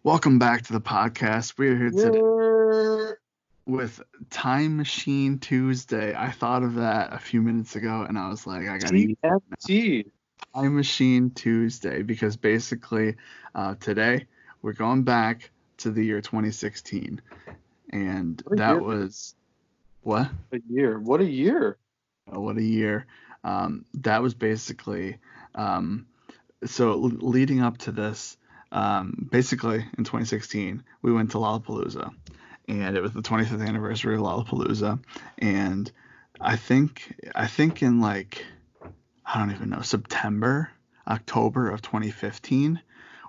Welcome back to the podcast. We're here today Yeah. with Time Machine Tuesday. I thought of that a few minutes ago, and I was like, I gotta use it now. TFT. Time Machine Tuesday, because basically today we're going back to the year 2016, and What a that year. was what? A year. What a year. Oh, what a year! That was basically leading up to this. Basically in 2016, we went to Lollapalooza, and it was the 25th anniversary of Lollapalooza, and I think in like I don't even know September, October of 2015,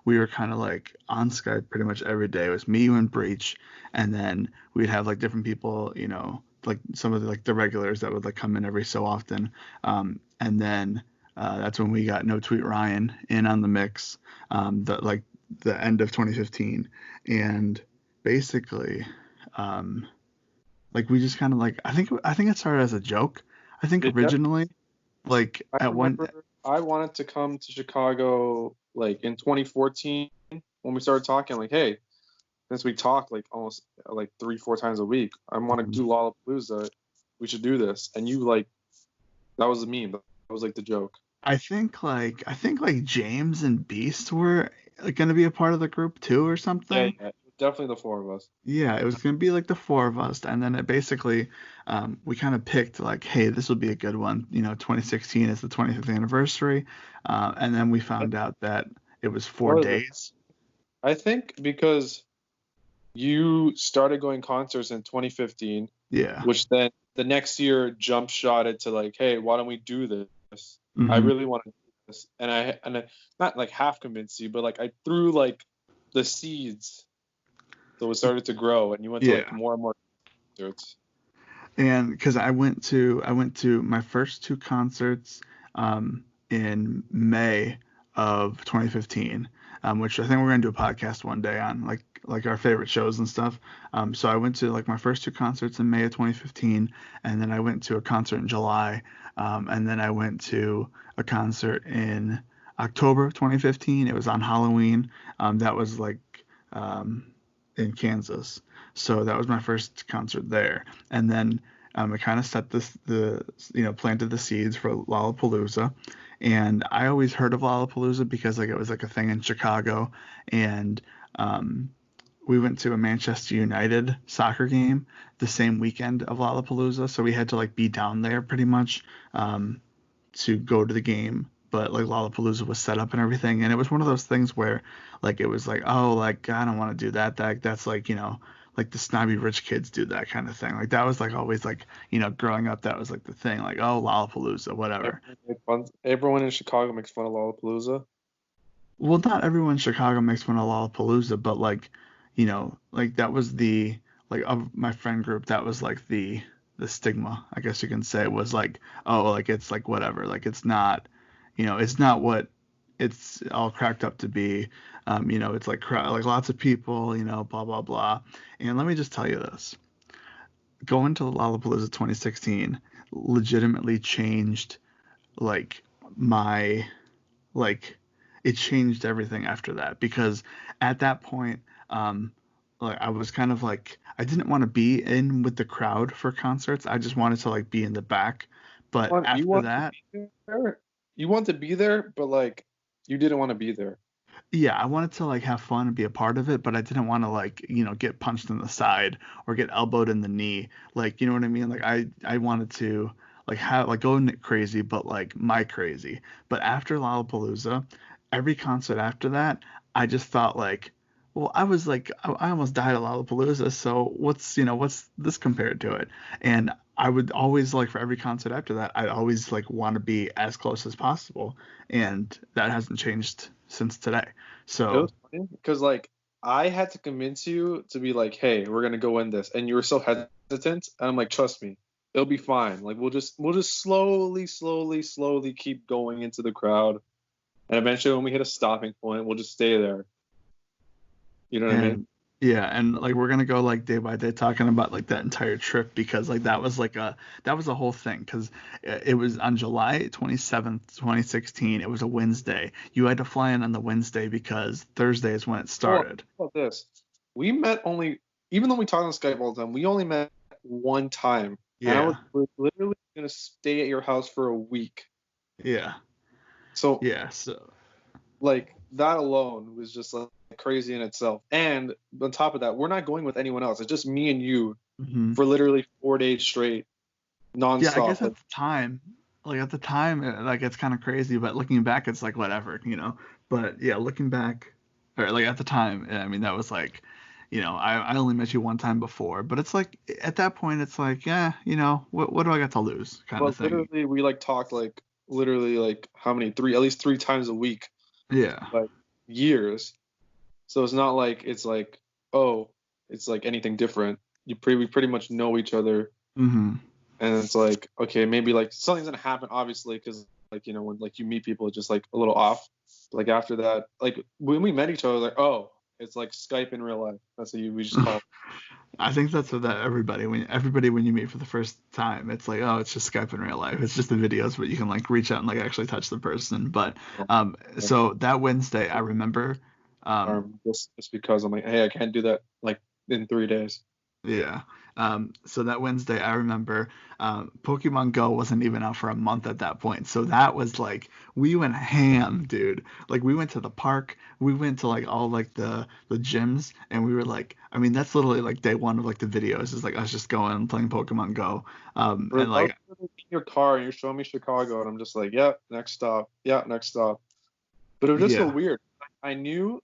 we were kind of like on Skype pretty much every day. It was me, you, and Breach, and then we'd have like different people, like some of the regulars that would like come in every so often, and then that's when we got No Tweet Ryan in on the mix, the end of 2015, and basically, we just kind of like I think it started as a joke. I think It def- originally, like I at one, remember I wanted to come to Chicago like in 2014 when we started talking. Like, hey, since we talk like almost like 3-4 times a week, I want to do Lollapalooza. We should do this. And you like that was the meme. That was like the joke. I think James and Beast were gonna be a part of the group too or something. Yeah. Definitely the four of us. Yeah, it was gonna be like the four of us, and then it basically, we kind of picked like, hey, this will be a good one. 2016 is the 25th anniversary, and then we found out that it was four What is it? days. I think because you started going concerts in 2015, Yeah. which then the next year jump shot it to like, hey, why don't we do this? I Hmm. really want to do this, and I not like half convinced you, but like I threw like the seeds, so it started to grow, and you went to like Yeah. more and more concerts. And because I went to my first two concerts in May of 2015, which I think we're gonna do a podcast one day on like our favorite shows and stuff. So I went to like my first two concerts in May of 2015, and then I went to a concert in July, and then I went to a concert in October of 2015. It was on Halloween. That was like um, in Kansas. So that was my first concert there, and then it kind of set planted the seeds for Lollapalooza. And I always heard of Lollapalooza because like it was like a thing in Chicago, and um, we went to a Manchester United soccer game the same weekend of Lollapalooza, so we had to like be down there pretty much to go to the game. But like Lollapalooza was set up and everything, and it was one of those things where like it was like, oh, like I don't want to do that. That's like like the snobby rich kids do that kind of thing. Like that was like always like growing up, that was like the thing, like, oh, Lollapalooza, whatever. Everyone in Chicago makes fun of Lollapalooza. Well, not everyone in Chicago makes fun of Lollapalooza, but like like that was the like of my friend group, that was like the stigma, I guess you can say, was like, oh, like it's like whatever, like it's not what it's all cracked up to be. It's like like lots of people, blah blah blah. And let me just tell you this: going to Lollapalooza 2016 legitimately changed like my like it changed everything after that, because at that point, like I was kind of like I didn't want to be in with the crowd for concerts. I just wanted to like be in the back. But You after want to that, be there? You want to be there, but like you didn't want to be there. yeah, I wanted to like have fun and be a part of it, but I didn't want to like, get punched in the side or get elbowed in the knee. Like, you know what I mean? Like I wanted to like have like go crazy, but like my crazy. But after Lollapalooza, every concert after that, I just thought like, well, I was like I almost died at Lollapalooza, so what's this compared to it? And I would always like for every concert after that, I'd always like want to be as close as possible, and that hasn't changed since today. It So was funny because like I had to convince you to be like, hey, we're gonna go in this, and you were so hesitant, and I'm like, trust me, it'll be fine. Like we'll just slowly keep going into the crowd, and eventually when we hit a stopping point, we'll just stay there. You know what I and mean? Yeah, and like we're gonna go like day by day talking about like that entire trip because like that was a whole thing because it was on July 27th, 2016. It was a Wednesday. You had to fly in on the Wednesday because Thursday is when it Hold on, started. how about this? We met only, even though we talk on Skype all the time, we only met one time, and I was Yeah, literally gonna stay at your house for a week. yeah, So yeah. So like that alone was just like crazy in itself. And on top of that, we're not going with anyone else. It's just me and you mhm. for literally 4 days straight, Yeah, I nonstop. guess Like, at the time, like it's kind of crazy, but looking back, it's like whatever, you know. But yeah, looking back, or like at the time, I mean, that was like, I only met you one time before, but it's like at that point, it's like, yeah, what do I got to lose, kind of but thing. literally we like talked like literally like how many? Three, at least three times a week, Yeah. like years. So it's not like it's like, oh, it's like anything different. We pretty much know each other, Hmm. and it's like, okay, maybe like something's gonna happen, obviously, because like when like you meet people, it's just like a little off. Like after that, like when we met each other, like, oh, it's like Skype in real life. That's what we just call. I think that's what that everybody when you meet for the first time, it's like, oh, it's just Skype in real life. It's just the videos, but you can like reach out and like actually touch the person. But so that Wednesday, I remember, um, Just because I'm like, hey, I can't do that like in 3 days. yeah. So that Wednesday, I remember Pokemon Go wasn't even out for a month at that point. So that was like we went ham, dude. Like we went to the park, we went to like all like the gyms, and we were like, I mean, that's literally like day one of like the videos is like us just going and playing Pokemon Go. Bro, And I was like literally in your car and you're showing me Chicago, and I'm just like, yeah, next stop, yeah, next stop. But it was just so yeah. weird. I knew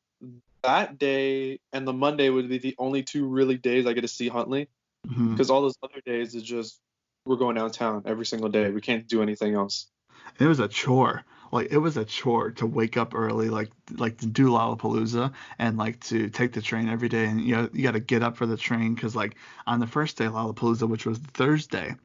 that day and the Monday would be the only two really days I get to see Huntley, Mhm. because all those other days is just we're going downtown every single day. We can't do anything else. It was a chore. Like it was a chore to wake up early, like to do Lollapalooza and like to take the train every day. And you got to get up for the train because like on the first day of Lollapalooza, which was Thursday,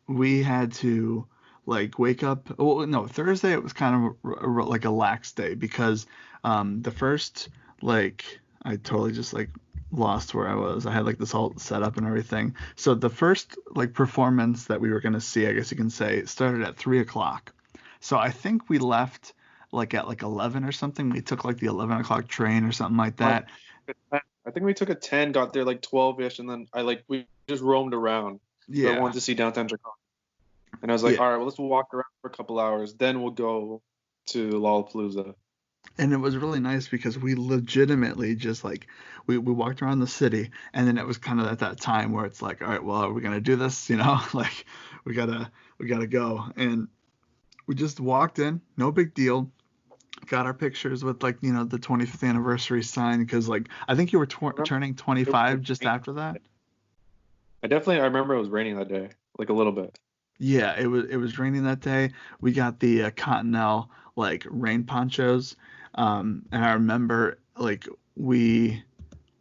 we had to like wake up. Well, no, Thursday it was kind of like a lax day because the first like I totally just like lost where I was. I had like this all set up and everything. So the first like performance that we were gonna see, I guess you can say, started at 3 o'clock. So I think we left like at like 11 or something. We took like the 11 o'clock train or something like I that. I think we took a 10, got there like 12-ish, and then we just roamed around because I Yeah, wanted to see downtown Chicago. And I was like, yeah. all right, well, let's walk around for a couple hours, then we'll go to Lollapalooza. And it was really nice because we legitimately just like we walked around the city and then it was kind of at that time where it's like, all right, well, are we gonna do this? Like we gotta we gotta go. And we just walked in, no big deal. Got our pictures with like, the 25th anniversary sign because like I think you were I remember turning it was 25 just raining. after that. I remember it was raining that day, like a little bit. Yeah, it was raining that day. We got the Cottonelle like rain ponchos, and I remember we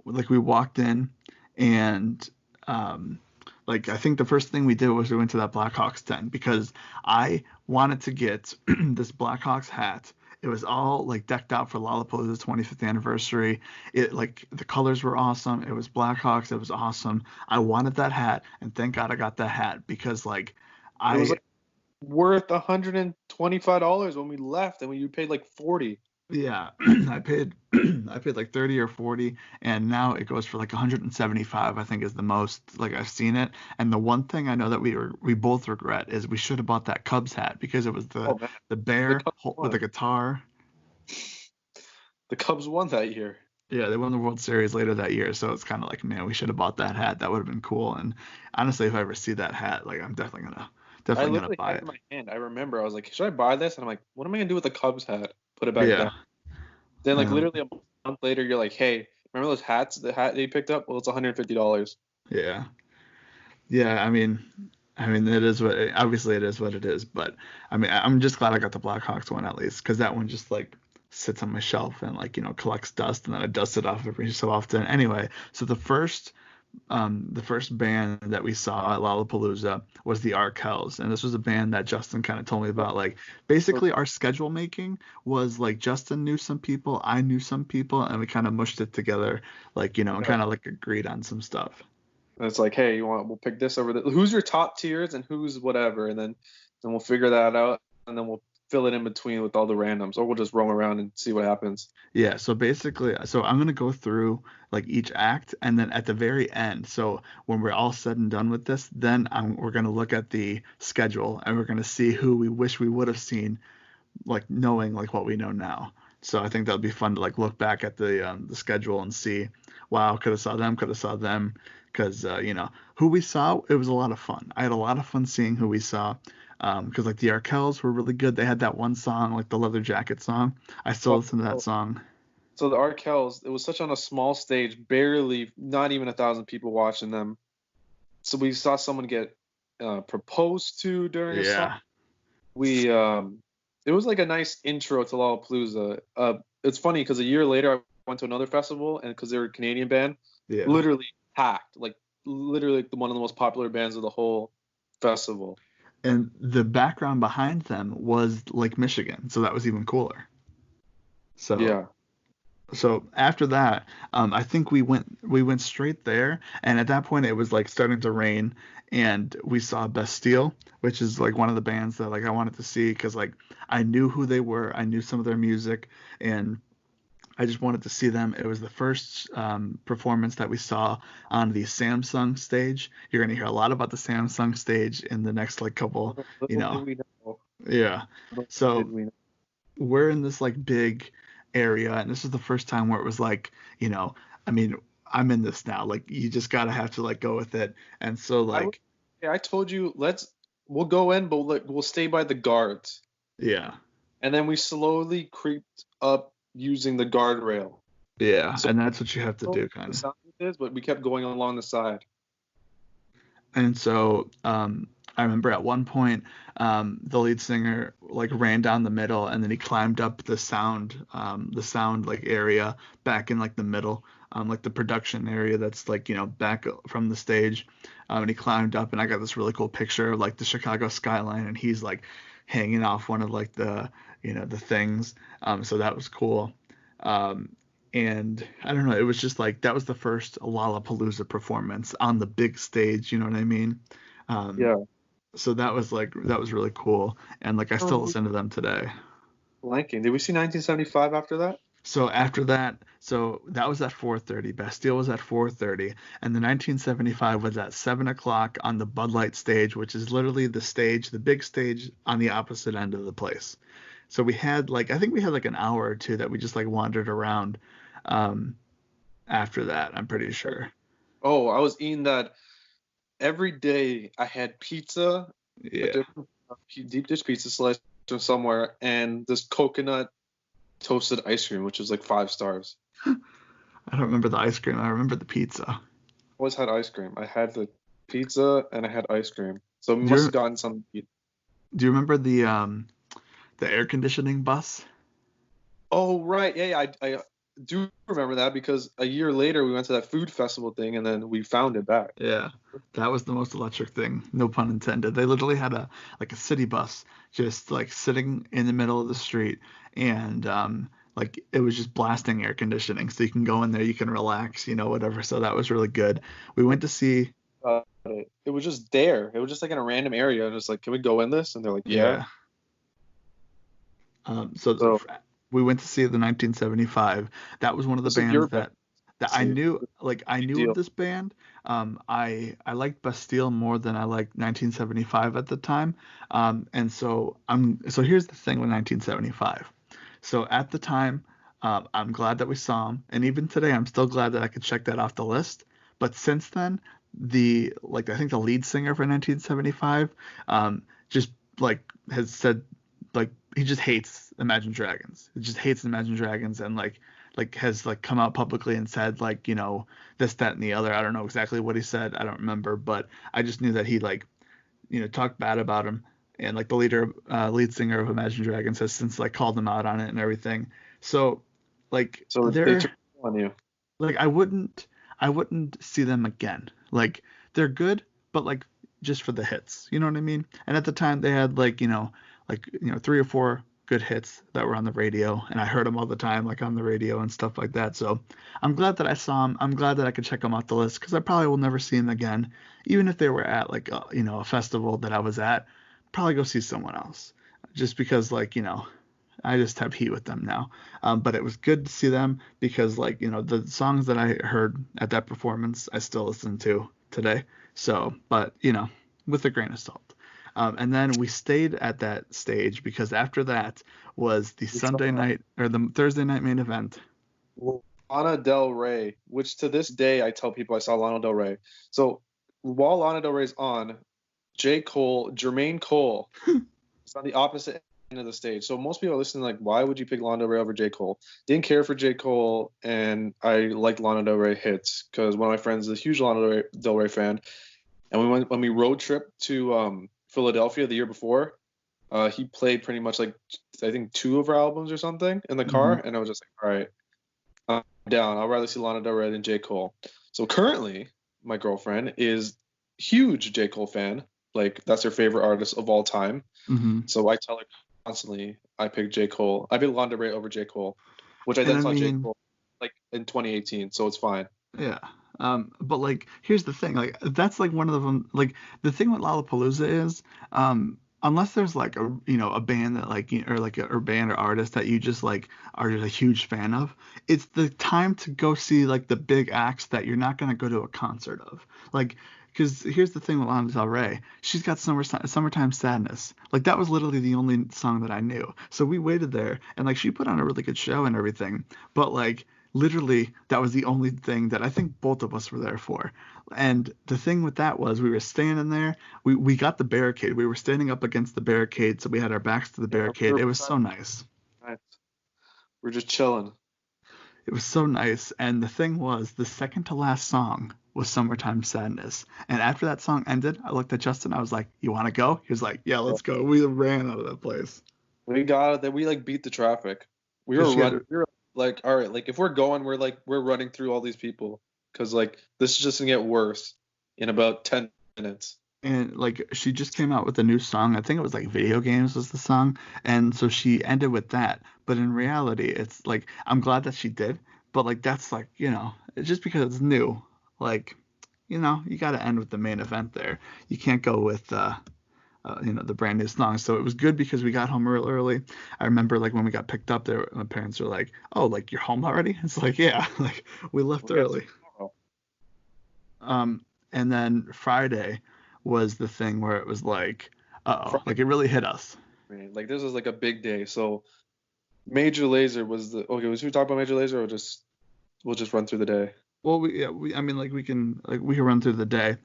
walked in and um, like I think the first thing we did was we went to that Blackhawks tent because I wanted to get this Blackhawks hat. It was all like decked out for Lollapalooza's 25th anniversary. It like the colors were awesome. It was Blackhawks. It was awesome. I wanted that hat, and thank God I got that hat because like It was I like worth $125 when we left, and you paid like 40. yeah, I paid I paid like 30 or 40 and now it goes for like 175 I think is the most like I've seen it. And the one thing I know that we both regret is we should have bought that Cubs hat because it was the Oh man, the the bear Cubs with the won. guitar. The Cubs won that year. Yeah, they won the World Series later that year, so it's kind of like, man, we should have bought that hat. That would have been cool. And honestly, if I ever see that hat, like I'm I definitely gonna literally buy had it it. in my hand. I remember I was like, should I buy this? And I'm like, what am I gonna do with the Cubs hat? Put it back Yeah. down. Then like Um, literally a month later, you're like, hey, remember those hats? The hat that you picked up? Well, it's $150. yeah. Yeah, I mean, it is obviously it is what it is, but I mean, I'm just glad I got the Blackhawks one at least, because that one just like sits on my shelf and like collects dust, and then I dust it off every so often. Anyway, so the first the first band that we saw at Lollapalooza was the Arkells, and this was a band that Justin kind of told me about. Like basically, our schedule making was like Justin knew some people, I knew some people, and we kind of mushed it together, like and Yeah. kind of like agreed on some stuff. And it's like, hey, we'll pick this over the, who's your top tiers and who's whatever, and then we'll figure that out, and then we'll fill it in between with all the randoms, or we'll just roam around and see what happens. Yeah, so basically, so I'm gonna go through like each act, and then at the very end, so when we're all said and done with this, then we're gonna look at the schedule and we're gonna see who we wish we would have seen, like knowing like what we know now. So I think that'll be fun to like look back at the schedule and see, wow, could have saw them, because who we saw, it was a lot of fun. I had a lot of fun seeing who we saw, because like the Arkells were really good. They had that one song, like the Leather Jacket song. I still Oh, listen to that oh, song. so the Arkells, it was such on a small stage, barely, not even 1,000 people watching them. So we saw someone get proposed to during a song. Yeah. It was like a nice intro to Lollapalooza. It's funny because a year later I went to another festival, and because they were a Canadian band, Yeah. literally packed, like literally one of the most popular bands of the whole festival. And the background behind them was Lake Michigan, so that was even cooler. So Yeah. so after that, I think we went straight there, and at that point it was like starting to rain, and we saw Bastille, which is like one of the bands that like I wanted to see because like I knew who they were, I knew some of their music, and I just wanted to see them. It was the first performance that we saw on the Samsung stage. You're gonna hear a lot about the Samsung stage in the next like couple, you Little know, did we know. yeah. Little did So we know. we're in this like big area, and this is the first time where it was like, I mean, I'm in this now. Like you just gotta have to like go with it. And so I w- like, yeah, I told you we'll go in, but we'll stay by the guards, yeah, and then we slowly creeped up using the guardrail. yeah, So and that's what you have to do, kind the of. sound is, but we kept going along the side. And so I remember at one point the lead singer like ran down the middle, and then he climbed up the sound like area back in like the middle, like the production area that's like back from the stage, and he climbed up, and I got this really cool picture of like the Chicago skyline, and he's like hanging off one of like the things, so that was cool. Um, and I don't know, it was just like that was the first Lollapalooza performance on the big stage, you know what I mean? Um, Yeah. so that was really cool, and like I still Oh, listen to them today. blanking. Did we see 1975 after that? So after that, so that was at 4:30. Bastille was at 4:30, and the 1975 was at 7 o'clock on the Bud Light stage, which is literally the stage, the big stage on the opposite end of the place. So we had like I think we had like an hour or two that we just like wandered around. Um, after that, I'm pretty sure. Oh, I was eating that every day. I had pizza, a Yeah. different deep dish pizza slice from somewhere, and this coconut toasted ice cream, which was like 5 stars. I don't remember the ice cream. I remember the pizza. Always had ice cream. I had the pizza and I had ice cream. So we Do must have you gotten some. do you remember the air conditioning bus? Oh, right. Yeah, yeah, I do remember that because a year later we went to that food festival thing and then we found it back. Yeah. That was the most electric thing, no pun intended. They literally had a city bus just like sitting in the middle of the street, and like it was just blasting air conditioning, so you can go in there, you can relax, whatever. So that was really good. We went to see It was just there. It was just like in a random area. Just like, can we go in this? And they're like, yeah. yeah. So So we went to see the 1975. That was one of the this is your bands band. that I See, knew, like I big knew of deal. this band. I liked Bastille more than I liked 1975 at the time. And so here's the thing with 1975. So at the time, I'm glad that we saw him, and even today, I'm still glad that I could check that off the list. But since then, I think the lead singer for 1975, just like has said like he just hates Imagine Dragons. He just hates Imagine Dragons, and like has like come out publicly and said like this, that, and the other. I don't know exactly what he said. I don't remember, but I just knew that he like talked bad about him, and like the lead singer of Imagine Dragons has since like called him out on it and everything. So like So they they're took it on you. like I wouldn't. I wouldn't see them again. Like they're good, but like just for the hits. You know what I mean? And at the time they had three or four good hits that were on the radio, and I heard them all the time, like on the radio and stuff like that. So I'm glad that I saw them. I'm glad that I could check them off the list because I probably will never see them again, even if they were at like a festival that I was at. Probably go see someone else, just because I just have heat with them now. But it was good to see them because the songs that I heard at that performance, I still listen to today. So, but with a grain of salt. And then we stayed at that stage because after that was the We saw Sunday night or the Thursday night main event. Lana Del Rey, which to this day I tell people I saw Lana Del Rey. So while Lana Del Rey's on, Jermaine Cole is on the opposite end of the stage. So most people are listening like, why would you pick Lana Del Rey over J. Cole? Didn't care for J. Cole, and I liked Lana Del Rey hits because one of my friends is a huge Lana Del Rey fan. And when we road trip to Philadelphia the year before, he played pretty much like I think 2 of her albums or something in the car, and I was just like, all right, I'm down. I'd rather see Lana Del Rey than J. Cole. So currently, my girlfriend is huge J. Cole fan. Like that's her favorite artist of all time. Mm-hmm. So I tell her constantly, I pick J. Cole. I pick Lana Del Rey over J. Cole, which I then saw J. Cole like in 2018. So it's fine. Yeah. But like, here's the thing. Like, that's like one of them. Like, the thing with Lollapalooza is, unless there's like a band that or band or artist that you just like are just a huge fan of, it's the time to go see like the big acts that you're not gonna go to a concert of. Like, because here's the thing with Lana Del Rey, she's got Summertime Sadness. Like that was literally the only song that I knew. So we waited there, and like she put on a really good show and everything. But like literally that was the only thing that I think both of us were there for. And the thing with that was we were standing there. We got the barricade. We were standing up against the barricade, so we had our backs to the barricade. It was so nice. We're just chilling. It was so nice. And the thing was, the second to last song was Summertime Sadness. And after that song ended, I looked at Justin. I was like, "You want to go?" He was like, "Yeah, let's go." We ran out of that place. We got it. Then we like beat the traffic. We were running. We were like, all right, like if we're going, we're running through all these people because like this is just gonna get worse in about 10 minutes. And like she just came out with a new song. I think it was like Video Games was the song. And so she ended with that. But in reality, it's like I'm glad that she did. But like that's like, it's just because it's new. Like, you got to end with the main event there. You can't go with the brand new song. So it was good because we got home real early. I remember like when we got picked up there, my parents were like, "Oh, like you're home already?" It's like, yeah, like we left early. And then Friday was the thing where it was like, like it really hit us. Man, like this was like a big day. So Major Lazer was should we talk about Major Lazer or we'll just run through the day? Well, I mean, like we can run through the day.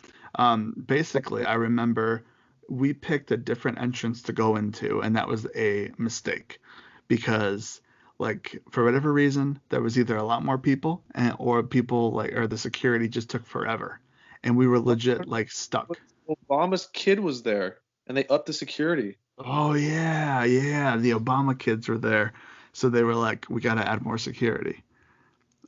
Basically, I remember we picked a different entrance to go into, and that was a mistake because like for whatever reason there was either a lot more people or the security just took forever, and we were legit like stuck. Obama's kid was there, and they upped the security. Oh yeah, the Obama kids were there, so they were like, we got to add more security.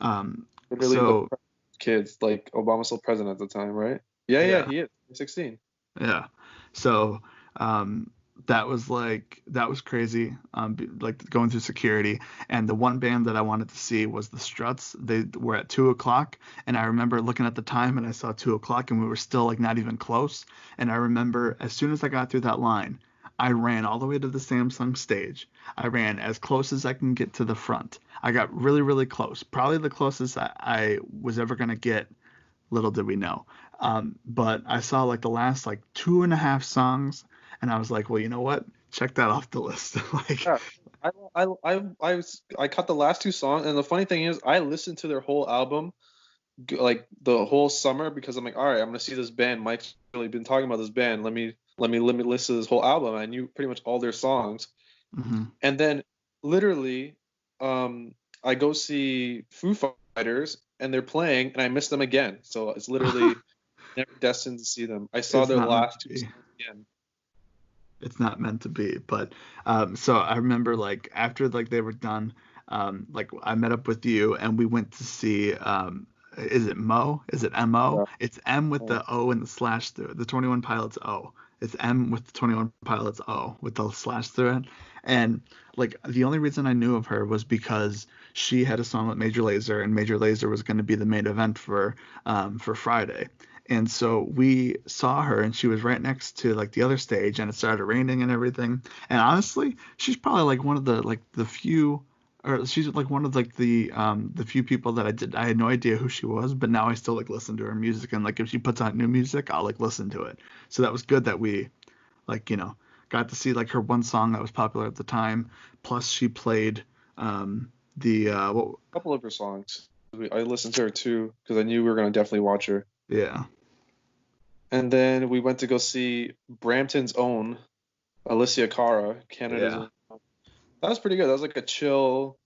Literally So the kids, like Obama's still president at the time, right? Yeah, he is. 16. Yeah. So that was crazy. Like going through security. And the one band that I wanted to see was the Struts. They were at 2:00, and I remember looking at the time and I saw 2:00, and we were still like not even close. And I remember as soon as I got through that line, I ran all the way to the Samsung stage. I ran as close as I can get to the front. I got really, really close. Probably the closest I was ever gonna get. Little did we know. But I saw like the last like 2.5 songs, and I was like, well, you know what? Check that off the list. Like, yeah, I cut the last 2 songs, and the funny thing is, I listened to their whole album like the whole summer because I'm like, all right, I'm gonna see this band. Mike's really been talking about this band. Let me listen to this whole album. I knew pretty much all their songs, and then literally, I go see Foo Fighters, and they're playing, and I miss them again. So it's literally never destined to see them. I saw their last 2 songs again. It's not meant to be. But so I remember like after like they were done, like I met up with you and we went to see Is it Mo? Is it MO? Yeah. It's M with Oh, the O and the slash through it. The 21 Pilots O. It's M with the 21 Pilots O with the slash through it. And like the only reason I knew of her was because she had a song with Major Lazer, and Major Lazer was going to be the main event for Friday. And so we saw her, and she was right next to like the other stage, and it started raining and everything. And honestly, she's probably like one of the few, or she's like one of like the few people that I had no idea who she was, but now I still like listen to her music, and like if she puts out new music, I'll like listen to it. So that was good that we like got to see like her one song that was popular at the time. Plus she played the what a couple of her songs. I listened to her too because I knew we were gonna definitely watch her. yeah. And then we went to go see Brampton's own Alicia Cara, Canada's Yeah. own. That was pretty good. That was like a chill,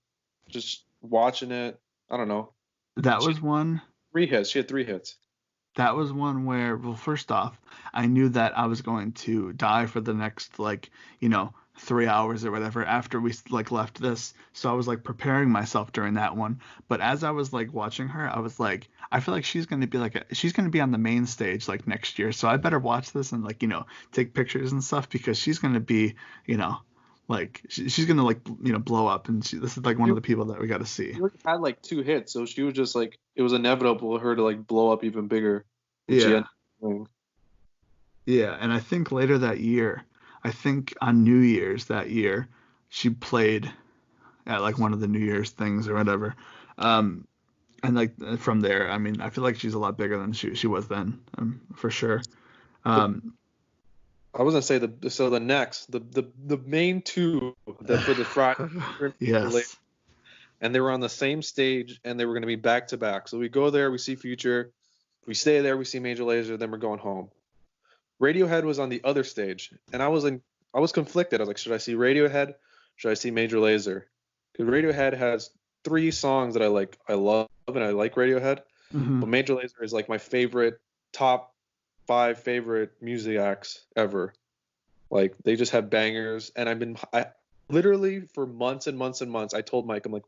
just watching it. I don't know. That She was had one. 3 hits. She had 3 hits. That was one where, well, first off, I knew that I was going to die for the next, like, 3 hours or whatever after we like left this. So I was like preparing myself during that one. But as I was like watching her, I was like, I feel like she's going to be on the main stage like next year. So I better watch this and like, take pictures and stuff because she's going to be, you know, like she's going to like, blow up. And this is like one She, of the people that we got to see. she already had like 2 hits, so she was just like it was inevitable for her to like blow up even bigger, which she Yeah. ended up doing. Yeah, and I think later that year, I think on New Year's that year, she played at like one of the New Year's things or whatever. Um, and like from there, I mean, I feel like she's a lot bigger than she was then, for sure. The Um, I was gonna say the next the main two that for the Friday yes, and they were on the same stage and they were gonna be back to back. So we go there, we see Future, we stay there, we see Major Lazer, then we're going home. Radiohead was on the other stage, and I was conflicted. I was like, should I see Radiohead? Should I see Major Lazer? Because Radiohead has 3 songs that I love, and I like Radiohead. hmm But Major Lazer is like my favorite, top 5 favorite music acts ever. Like they just have bangers, and I literally for months and months and months, I told Mike, I'm like,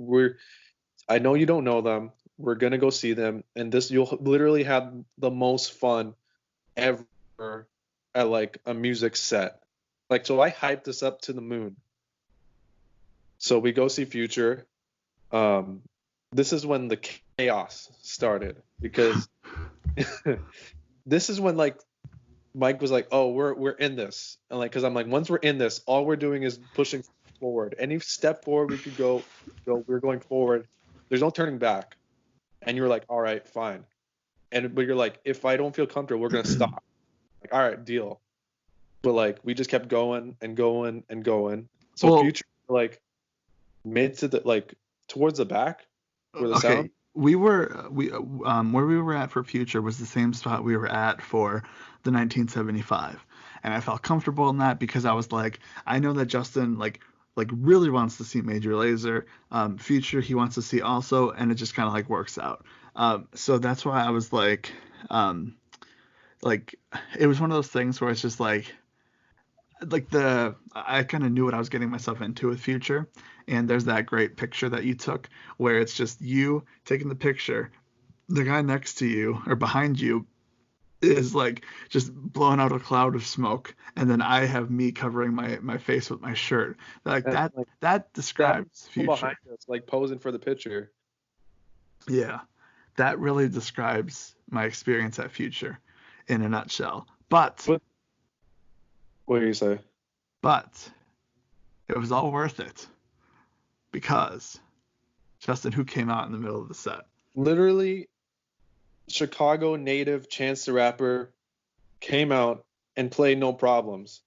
I know you don't know them. We're gonna go see them, and this you'll literally have the most fun ever at like a music set. Like so I hyped this up to the moon. So we go see Future. Um this is when the chaos started because this is when like Mike was like, "Oh, we're in this." And like cuz I'm like once we're in this, all we're doing is pushing forward. Any step forward we could go we're going forward. There's no turning back. And you were like, "All right, fine." But you're like, "If I don't feel comfortable, we're going to stop." Like, "All right, deal." But like we just kept going and going and going. So well, Future like mid to the like towards the back where the sound. okay, we where we were at for Future was the same spot we were at for the 1975, and I felt comfortable in that because I was like, I know that Justin like really wants to see Major Lazer, Future he wants to see also, and it just kind of like works out. So that's why I was um, like it was one of those things where it's just like the I kind of knew what I was getting myself into with Future, and there's that great picture that you took where it's just you taking the picture, the guy next to you or behind you is like just blowing out a cloud of smoke, and then I have me covering my face with my shirt. Like And that like that that describes people behind Future. us like posing for the picture. Yeah, that really describes my experience at Future in a nutshell. But But what do you say? but it was all worth it because Justin, who came out in the middle of the set. Literally, Chicago native Chance the Rapper came out and played No Problems,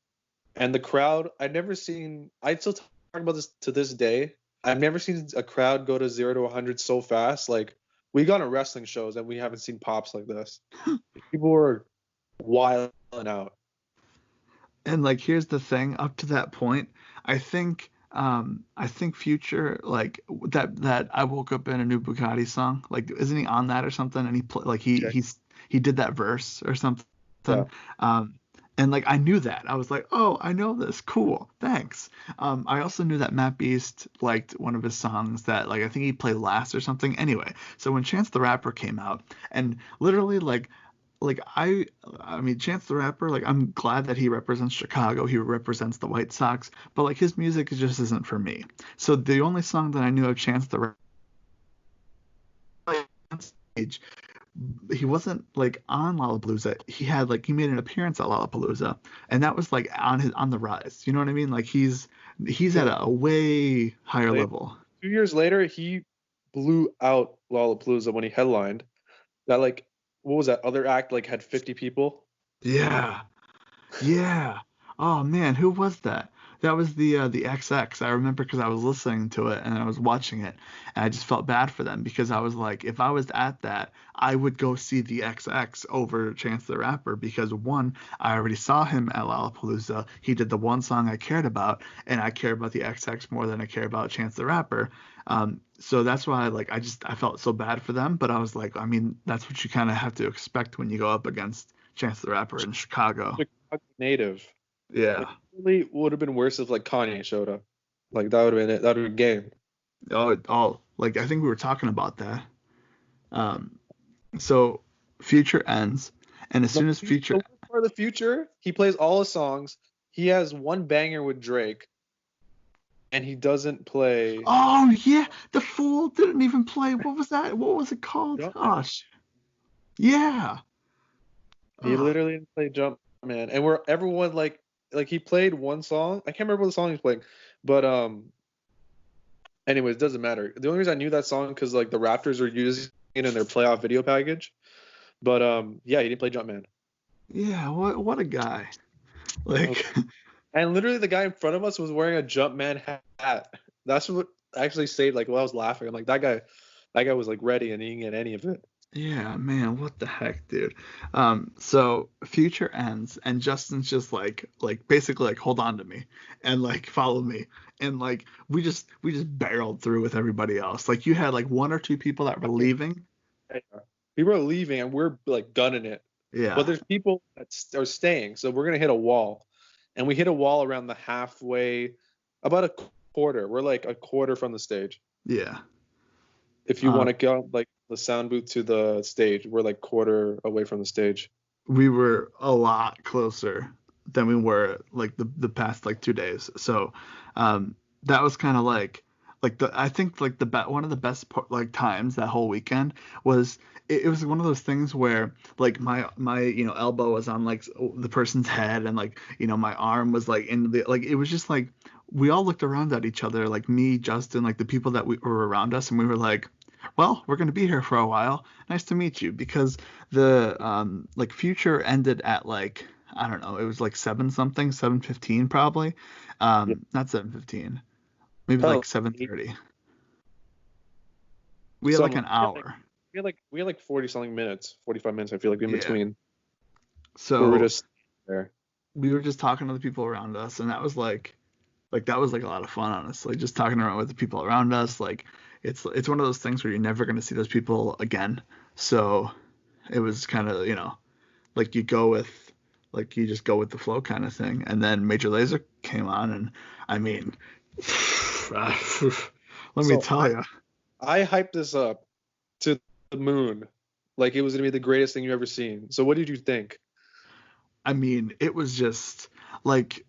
and the crowd. I'd never seen. I still talk about this to this day. I've never seen a crowd go to 0 to 100 so fast. Like we gone to wrestling shows and we haven't seen pops like this. People were wilding out. And like here's the thing, up to that point, I think Future like that I woke up in a new Bugatti song, like isn't he on that or something? And he like Yeah. he did that verse or something. Yeah. Um And like I knew that. I was like, oh, I know this. Cool. Thanks. I also knew that Matt Beast liked one of his songs that like I think he played last or something. Anyway, so when Chance the Rapper came out, and literally like I mean Chance the Rapper, like I'm glad that he represents Chicago, he represents the White Sox, but like his music just isn't for me. So the only song that I knew of Chance the Rapper on stage, he wasn't like on Lollapalooza. He had like he made an appearance at Lollapalooza, and that was like on the rise. You know what I mean? Like he's at a way higher Later, level. 2 years later, he blew out Lollapalooza when he headlined. That like, what was that other act like had 50 people? Yeah. Yeah. Oh man, who was that? That was the XX. I remember because I was listening to it and I was watching it, and I just felt bad for them because I was like, if I was at that, I would go see the XX over Chance the Rapper because one, I already saw him at Lollapalooza. He did the one song I cared about, and I care about the XX more than I care about Chance the Rapper. So that's why like I felt so bad for them, but I was like, I mean, that's what you kind of have to expect when you go up against Chance the Rapper in Chicago. Chicago native. Like, Yeah. really would have been worse if like Kanye showed up. Like that would have been it. That would have been game. Oh, like I think we were talking about that. Um, so Future ends, and as The soon as Future, worst part of the future, he plays all his songs. He has one banger with Drake, and he doesn't play oh yeah, the fool didn't even play. What was that? What was it called? Jumpman. Gosh, yeah. He Oh, literally didn't play Jumpman, and we're everyone like he played one song. I can't remember what the song he's playing, but anyways, it doesn't matter. The only reason I knew that song because like the Raptors were using it in their playoff video package. But yeah, he didn't play Jumpman. yeah. What a guy. Oh. Like, And literally, the guy in front of us was wearing a Jumpman hat. That's what actually saved. Like, while I was laughing, I'm like, that guy was like ready, and he didn't get any of it. yeah, man, what the heck, dude? So Future ends, and Justin's just like basically like hold on to me and like follow me, and like we just barreled through with everybody else. Like you had like one or two people that were leaving. People are leaving, and we're like gunning it. But Yeah, there's people that are staying, so we're gonna hit a wall, and we hit a wall around the halfway, about a quarter. We're like a quarter from the stage. yeah. If you Um, want to go like the sound booth to the stage, we're like quarter away from the stage. we were a lot closer than we were like the past like 2 days. So that was kind of like the I think like one of the best like times that whole weekend was it was one of those things where like my elbow was on like the person's head and like my arm was like in the like it was just like we all looked around at each other like me, Justin, like the people that we were around us, and we were like, well, we're going to be here for a while. Nice to meet you. Because the like Future ended at like I don't know, it was like 7 something, 7:15 probably. Yeah. Not 7:15. Maybe like Probably. 7:30. We had like Something. an hour. We had like 40 something minutes, 45 minutes. I feel like in Yeah. between where we're So just there. we were just talking to the people around us, and that was like that was like a lot of fun, honestly. Just talking around with the people around us, like it's one of those things where you're never going to see those people again. So it was kind of like you just go with the flow kind of thing. And then Major Lazer came on, and I mean, let me So tell you, I hyped this up to the moon, like it was gonna be the greatest thing you've ever seen. So what did you think? I mean, it was just like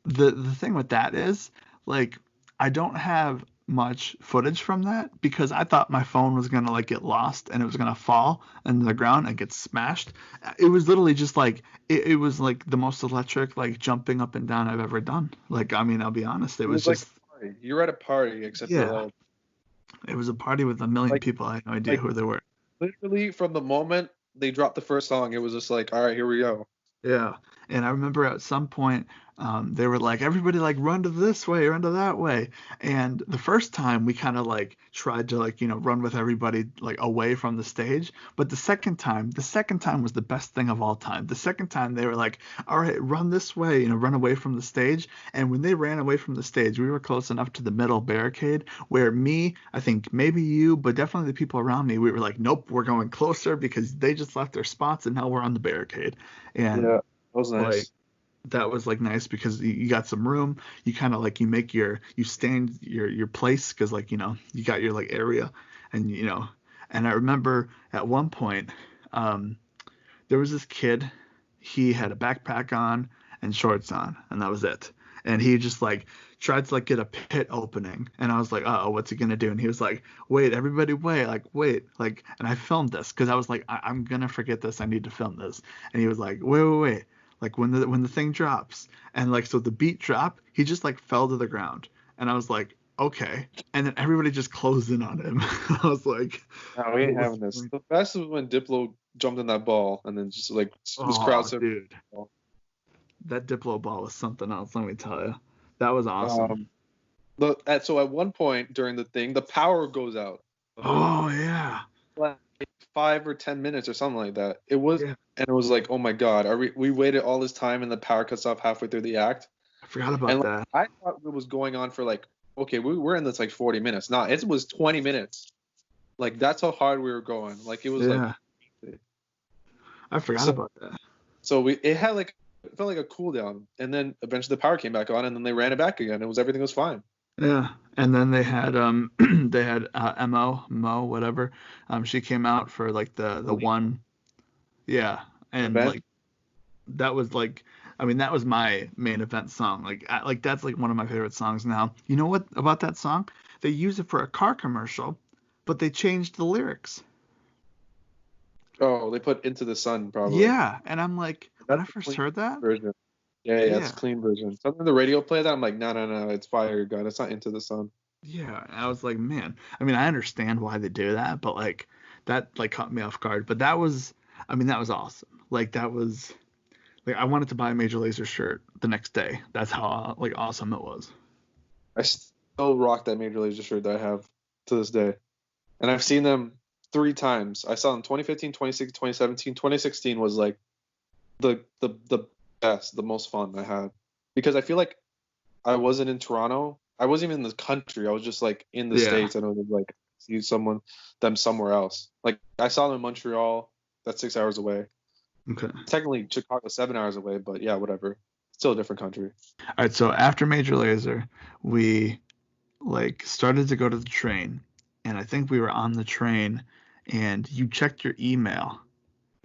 the thing with that is like I don't have much footage from that because I thought my phone was gonna like get lost and it was gonna fall into the ground and get smashed. It was literally just like it was like the most electric like jumping up and down I've ever done. Like I mean, I'll be honest, it It was was like just a party. You were at a party, except for yeah, all it was a party with a million like people. I had no idea like who they were. literally from the moment they dropped the first song, it was just like, all right, here we go. Yeah. And I remember at some point, they were like, everybody like run to this way, run to that way. And the first time we kind of like tried to like, run with everybody like away from the stage. But the second time was the best thing of all time. The second time they were like, all right, run this way, run away from the stage. And when they ran away from the stage, we were close enough to the middle barricade where me, I think maybe you, but definitely the people around me, we were like, nope, we're going closer because they just left their spots and now we're on the barricade. Yeah, And that was like nice. that was like nice because you got some room. You kind of like you stand your place because like you got your like area, and and I remember at one point, um, there was this kid. He had a backpack on and shorts on, and that was it. And he just like tried to like get a pit opening, and I was like, oh, what's he gonna do? And he was like, wait, everybody, wait, like wait, like, and I filmed this because I was like, I'm gonna forget this. I need to film this. And he was like, wait, like when the thing drops, and like so the beat drop, he just like fell to the ground, and I was like, okay. And then everybody just closed in on him. I was like, No, we what ain't was having this. the point? The best was when Diplo jumped in that ball and then just like was crowd Oh, surfing. dude. That Diplo ball was something else, let me tell you. That was awesome. Um, so at one point during the thing, the power goes out. Oh yeah. Like 5 or 10 minutes or something like that. It was, Yeah. and it was like, oh my god, are we waited all this time and the power cuts off halfway through the act? I forgot about And like, that. I thought it was going on for like, okay, we're in this like 40 minutes. Nah, it was 20 minutes. Like that's how hard we were going. Like it was like, Yeah. I forgot so about that. so it had like it felt like a cool down, and then eventually the power came back on, and then they ran it back again. It was everything was fine. Yeah. And then they had they had Mo, whatever. She came out for like the one. Yeah. And Event. like that was like, I mean, that was my main event song. Like like that's like one of my favorite songs now. You know what about that song? They use it for a car commercial, but they changed the lyrics. Oh, they put Into the Sun probably. Yeah, and I'm like, when That's I the first clean heard that, version. Yeah, it's a yeah, clean version. Something the radio play that I'm like, no, it's Fire Gun. It's not Into the Sun. yeah, and I was like, man, I mean, I understand why they do that, but like that like caught me off guard. But that was, I mean, that was awesome. Like that was like I wanted to buy a Major Lazer shirt the next day. That's how like awesome it was. I still rock that Major Lazer shirt that I have to this day, and I've seen them 3 times. I saw them 2015, 2016, 2017. 2016 was like the best, the most fun I had because I feel like I wasn't in Toronto. I wasn't even in the country. I was just like in the Yeah. States, and I was like see them somewhere else. Like I saw them in Montreal. That's 6 hours away. Okay. Technically, Chicago's 7 hours away, but yeah, whatever. Still a different country. All right. So after Major Lazer, we like started to go to the train, and I think we were on the train, and you checked your email.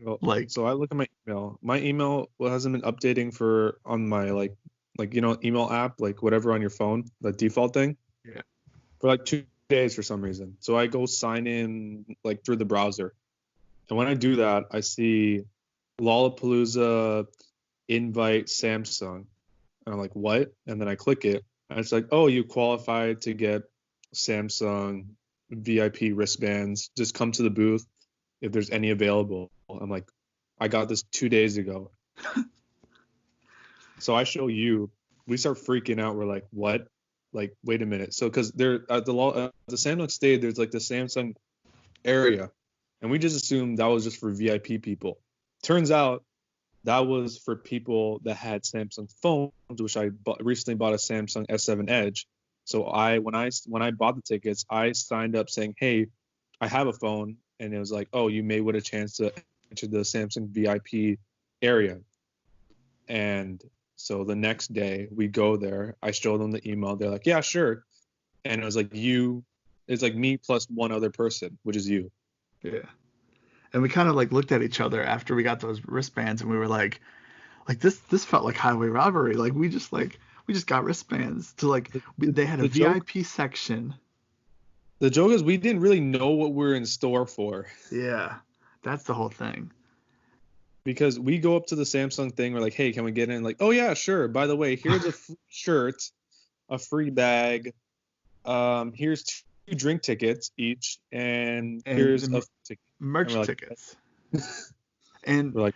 Well, Like, so I look at my email. My email hasn't been updating for on my like email app, like whatever on your phone, the default thing, yeah. for like 2 days for some reason. So I go sign in like through the browser, and when I do that, I see Lollapalooza invite Samsung. And I'm like, what? And then I click it, and it's like, oh, you qualified to get Samsung VIP wristbands. Just come to the booth if there's any available. I'm like, I got this 2 days ago. So I show you, we start freaking out. We're like, what? Like, wait a minute. So because there at the Samsung stage, there's like the Samsung area, and we just assumed that was just for VIP people. Turns out that was for people that had Samsung phones, which I recently bought a Samsung S7 Edge. So when I bought the tickets, I signed up saying, "Hey, I have a phone," and it was like, "Oh, you may would a chance to enter the Samsung VIP area." And so the next day we go there. I show them the email. They're like, "Yeah, sure." And it was like it's like me plus one other person, which is you. Yeah. And we kind of like looked at each other after we got those wristbands, and we were like this felt like highway robbery. Like we just got wristbands to like they had a The joke VIP section. The joke is we didn't really know what we're in store for Yeah, that's the whole thing. because we go up to the Samsung thing. We're like, hey, can we get in? Like, oh yeah, sure. By the way, here's a free shirt, a free bag. Here's 2 drink tickets each, and And here's a the ticket. And merch we're like, tickets. And we're like,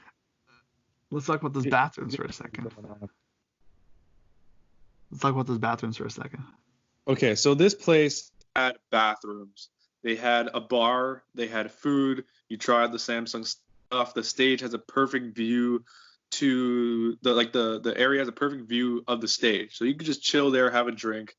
let's talk about those bathrooms for a second. Let's talk about those bathrooms for a second. okay, so this place had bathrooms. They had a bar. They had food. You tried the Samsung stuff. The stage has a perfect view to the area has a perfect view of the stage. So you could just chill there, have a drink,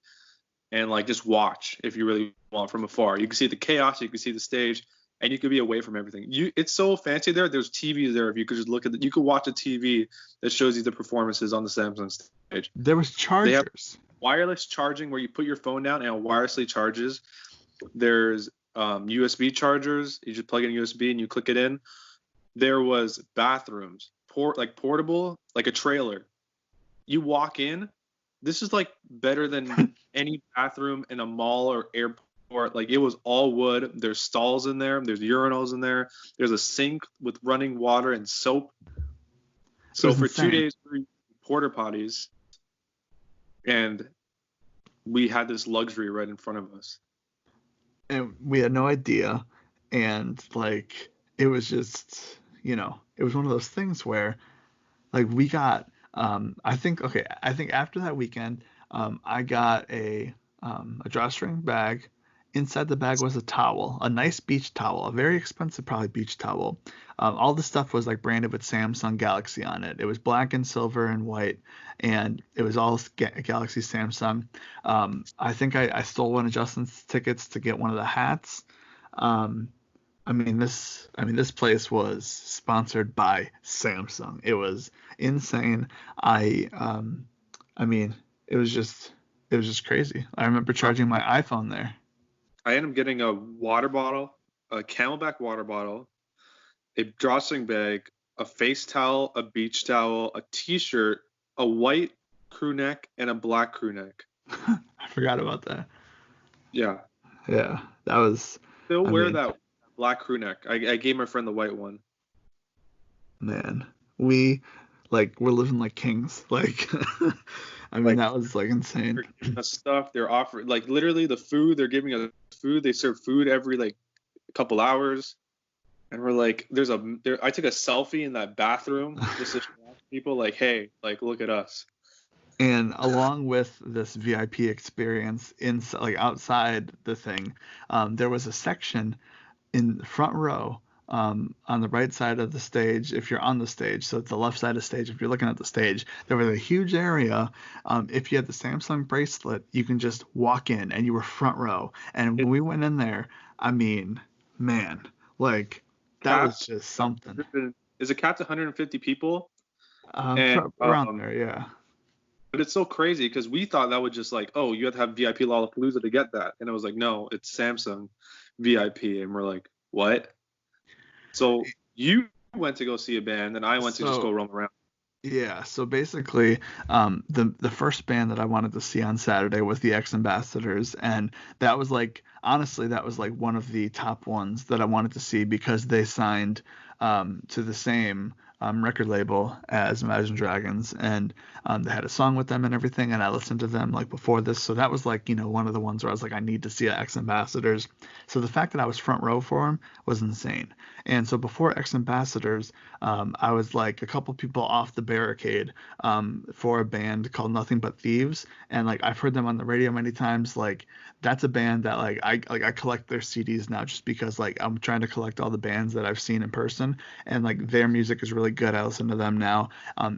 and like just watch if you really want from afar. You can see the chaos. You can see the stage. and you could be away from everything. It's so fancy there. There's TVs there. If you could just look at you could watch a TV that shows you the performances on the Samsung stage. There was They have chargers. wireless charging where you put your phone down and it wirelessly charges. There's USB chargers. You just plug in USB and you click it in. There was bathrooms, portable, like a trailer. You walk in. This is like better than any bathroom in a mall or airport. Like it was all wood. There's stalls in there. There's urinals in there. There's a sink with running water and soap. So for insane. 2 days, we porta potties, and we had this luxury right in front of us. And we had no idea. And like, it was just, it was one of those things where like we got, I think after that weekend, I got a drawstring bag. Inside the bag was a towel, a nice beach towel, a very expensive probably beach towel. All the stuff was like branded with Samsung Galaxy on it. It was black and silver and white, and it was all Galaxy Samsung. I think I stole one of Justin's tickets to get one of the hats. This place was sponsored by Samsung. It was insane. It was just crazy. I remember charging my iPhone there. I ended up getting a water bottle, a Camelback water bottle, a drawstring bag, a face towel, a beach towel, a T-shirt, a white crew neck, and a black crew neck. I forgot about that. Yeah. Yeah, that was. Still wear that black crew neck. I gave my friend the white one. Man, we're living like kings. Like, that was like insane. Stuff they're offering, like literally the food they're giving us food. They serve food every like couple hours, and we're like, I took a selfie in that bathroom just to show people like, hey, like look at us. And along with this VIP experience, outside the thing, there was a section in the front row, on the right side of the stage, if you're on the stage. So it's the left side of the stage. If you're looking at the stage, there was a huge area. If you had the Samsung bracelet, you can just walk in and you were front row. And when we went in there, man, like that was just something. Is it capped 150 people? Around there, yeah. But it's so crazy because we thought that would just like, oh, you have to have VIP Lollapalooza to get that. And it was like, no, it's Samsung VIP. And we're like, what? So you went to go see a band, and I went to just go roam around. Yeah, so basically, the first band that I wanted to see on Saturday was the X Ambassadors, and that was like, honestly, that was like one of the top ones that I wanted to see because they signed to the same record label as Imagine Dragons, and they had a song with them and everything, and I listened to them like before this, so that was like, one of the ones where I was like, I need to see X Ambassadors. So the fact that I was front row for them was insane. And so before X Ambassadors, I was like a couple people off the barricade for a band called Nothing But Thieves, and like I've heard them on the radio many times. Like that's a band that I collect their CDs now just because like I'm trying to collect all the bands that I've seen in person, and like their music is really good. I listen to them now.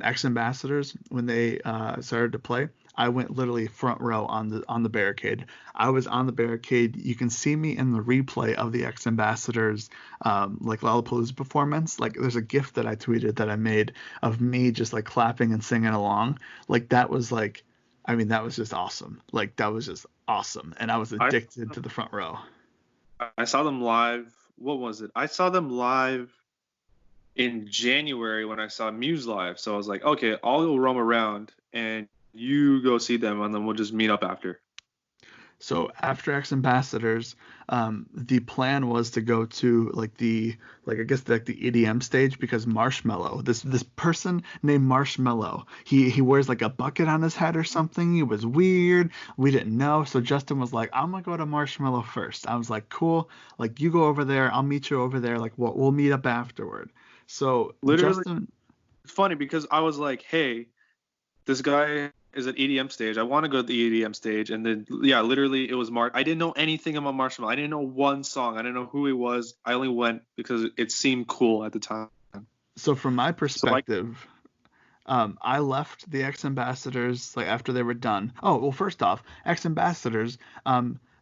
X Ambassadors, when they started to play, I went literally front row on the barricade. I was on the barricade. You can see me in the replay of the X Ambassadors like Lollapalooza performance. Like there's a GIF that I tweeted that I made of me just like clapping and singing along. Like that was like, that was just awesome. Like that was just awesome. And I was addicted to the front row. I saw them live. What was it? I saw them live in January when I saw Muse live. So I was like, okay, I'll go roam around and you go see them, and then we'll just meet up after. So after X Ambassadors, the plan was to go to the EDM stage, because Marshmello, this person named Marshmello, he wears like a bucket on his head or something. It was weird. We didn't know. So Justin was like, I'm gonna go to Marshmello first. I was like, cool. Like you go over there. I'll meet you over there. Like we'll meet up afterward. So literally, Justin, it's funny because I was like, hey, this guy is at EDM stage. I want to go to the EDM stage. And then, yeah, literally it was I didn't know anything about Marshmello. I didn't know one song. I didn't know who he was. I only went because it seemed cool at the time. So from my perspective, I left the X Ambassadors like after they were done. Oh, well, first off, X Ambassadors,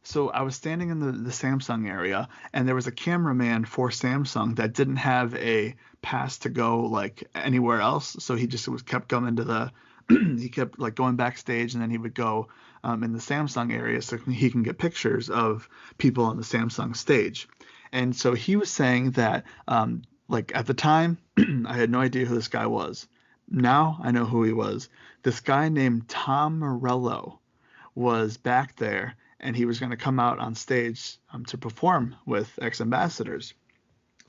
So I was standing in the Samsung area, and there was a cameraman for Samsung that didn't have a pass to go like anywhere else. So he just was kept going to the he kept like going backstage, and then he would go in the Samsung area so he can get pictures of people on the Samsung stage. And so he was saying that like at the time I had no idea who this guy was. Now I know who he was. This guy named Tom Morello was back there, and he was going to come out on stage to perform with Ex Ambassadors.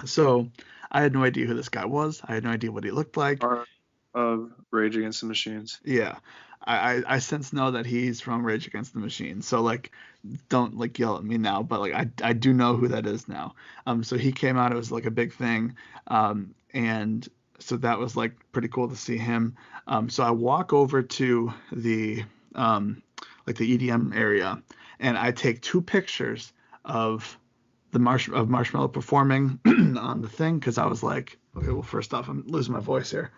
So I had no idea who this guy was. I had no idea what he looked like. Part of Rage Against the Machines. Yeah, I since know that he's from Rage Against the Machine. So like, don't like yell at me now, but like I do know who that is now. So he came out. It was like a big thing. And so that was like pretty cool to see him. So I walk over to the like the EDM area, and I take two pictures of Marshmello performing on the thing because I was like, okay, well, first off, I'm losing my voice here.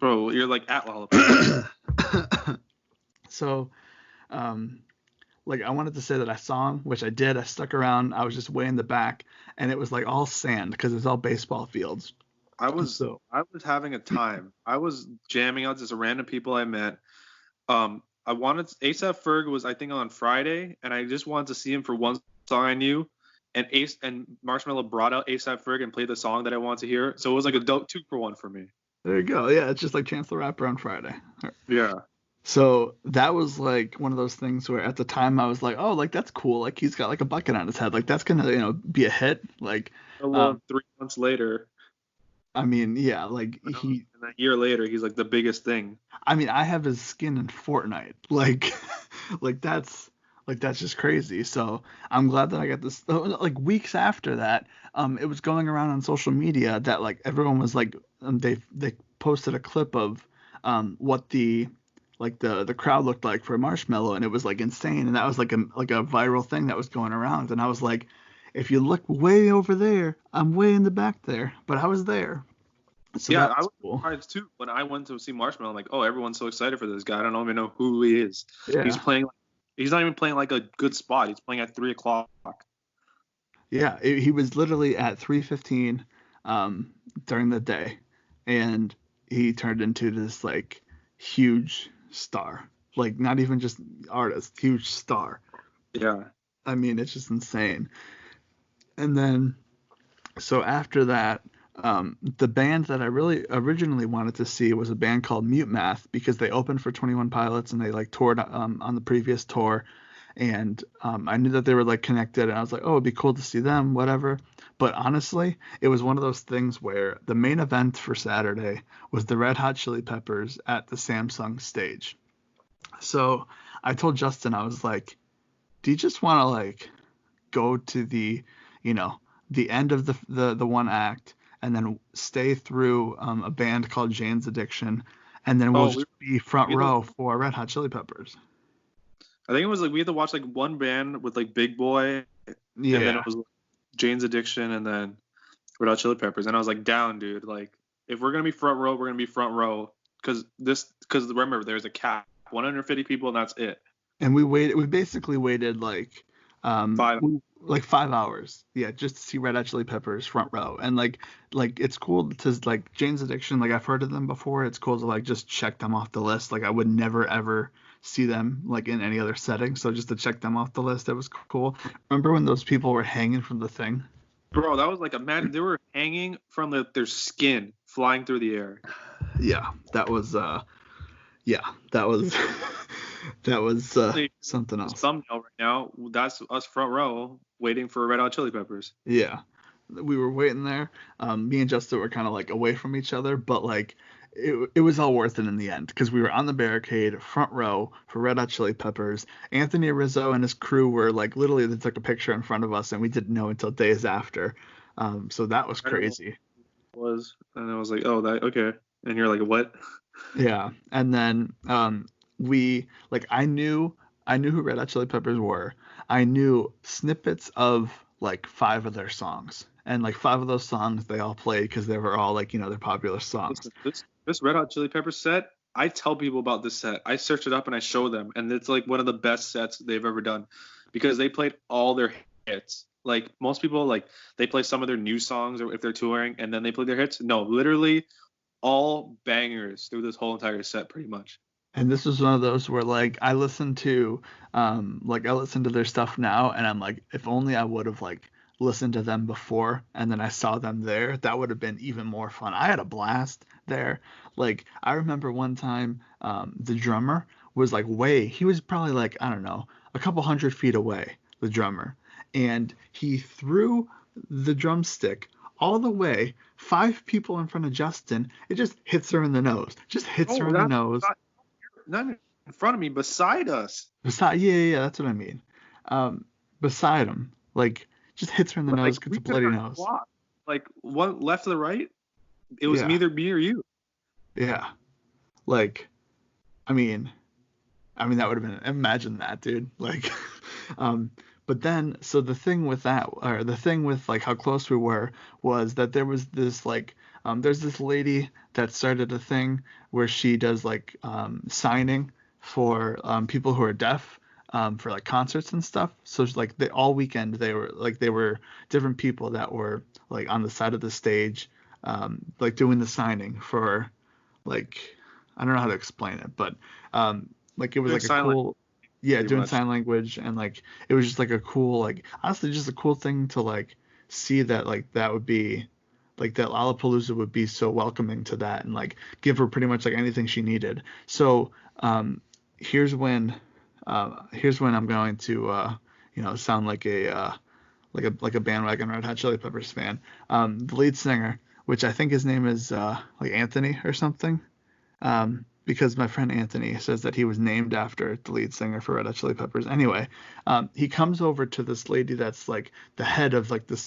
Bro, you're like at Lollapalooza. So, like I wanted to say that I saw him, which I did. I stuck around. I was just way in the back, and it was like all sand because it's all baseball fields. I was having a time. I was jamming out to random people I met. I wanted ASAP Ferg was I think on Friday, and I just wanted to see him for one song I knew. And Marshmello brought out ASAP Ferg and played the song that I wanted to hear. So it was like a dope 2-for-1 for me. There you go. Yeah, it's just like Chance the Rapper on Friday. Yeah. So that was like one of those things where at the time I was like, oh, like that's cool. Like he's got like a bucket on his head. Like that's gonna be a hit. Like 3 months later. I mean, yeah, like and a year later, he's like the biggest thing. I mean, I have his skin in Fortnite. Like, that's just crazy. So I'm glad that I got this. Like weeks after that, it was going around on social media that like everyone was like, they posted a clip of what the crowd looked like for Marshmello, and it was like insane, and that was like a viral thing that was going around, and I was like, if you look way over there, I'm way in the back there, but I was there. So yeah, I was surprised too when I went to see Marshmello. I'm like, oh, everyone's so excited for this guy. I don't even know who he is. Yeah. He's not even playing like a good spot. He's playing at 3:00. Yeah, he was literally at 3:15 during the day, and he turned into this like huge star. Like not even just artist, huge star. Yeah. I mean, it's just insane. And then, so after that, the band that I really originally wanted to see was a band called Mute Math because they opened for 21 Pilots and they like toured on the previous tour. And I knew that they were like connected, and I was like, oh, it'd be cool to see them, whatever. But honestly, it was one of those things where the main event for Saturday was the Red Hot Chili Peppers at the Samsung stage. So I told Justin, I was like, do you just want to like go to the end of the one act and then stay through a band called Jane's Addiction, and then we'll just be front row for Red Hot Chili Peppers? I think it was like we had to watch like one band with like Big Boy, yeah, and then it was Jane's Addiction, and then Red Hot Chili Peppers, and I was like, down, dude. Like if we're gonna be front row, we're gonna be front row because remember there's a cap, 150 people, and that's it. And we basically waited like 5 hours, yeah, just to see Red Hot Chili Peppers front row. And like it's cool to like Jane's Addiction, like I've heard of them before. It's cool to like just check them off the list. Like I would never ever see them like in any other setting, so just to check them off the list, that was cool. Remember when those people were hanging from the thing? Bro, that was like they were hanging from their skin flying through the air. Yeah, that was that was something else. Thumbnail right now, that's us front row waiting for Red Hot Chili Peppers. Yeah, we were waiting there. Me and Justin were kind of like away from each other, but like it was all worth it in the end because we were on the barricade front row for Red Hot Chili Peppers. Anthony Rizzo and his crew were like literally they took a picture in front of us, and we didn't know until days after. So that was crazy. And I was like, oh, that okay. And you're like, what? Yeah, and then I knew who Red Hot Chili Peppers were. I knew snippets of like 5 of their songs, and like 5 of those songs they all played because they were all like their popular songs. This Red Hot Chili Peppers set, I tell people about this set. I search it up and I show them, and it's like one of the best sets they've ever done because they played all their hits. Like most people, like they play some of their new songs or if they're touring and then they play their hits. No, literally all bangers through this whole entire set, pretty much. And this was one of those where like I listen to their stuff now and I'm like, if only I would have like listened to them before and then I saw them there, that would have been even more fun. I had a blast there. Like I remember one time the drummer was like he was probably like, I don't know, a couple 100 feet away, the drummer. And he threw the drumstick all the way 5 people in front of Justin. It just hits her in the nose. Just hits her Oh, in the nose. not in front of me, beside us. Yeah, that's what I mean. Beside him, like just hits her in the Like nose, gets we a could bloody have nose. swapped. Like one left to the right. It was Yeah, neither me or you. yeah. Like, I mean, that would have been, imagine that, dude. Like, um, but then, so the thing with that, or the thing with like how close we were, was that there was this like, there's this lady that started a thing where she does like signing for people who are deaf. For like concerts and stuff. So it's like all weekend they were different people that were like on the side of the stage, like doing the signing for like I don't know how to explain it, but like it was Doing like a silent, cool, yeah, pretty doing much. sign language, and like it was just like a cool, like honestly just a cool thing to like see that like that would be like that Lollapalooza would be so welcoming to that and like give her pretty much like anything she needed. So here's when here's when I'm going to sound like a bandwagon Red Hot Chili Peppers fan. The lead singer, which I think his name is like Anthony or something, because my friend Anthony says that he was named after the lead singer for Red Hot Chili Peppers. Anyway, he comes over to this lady that's like the head of like the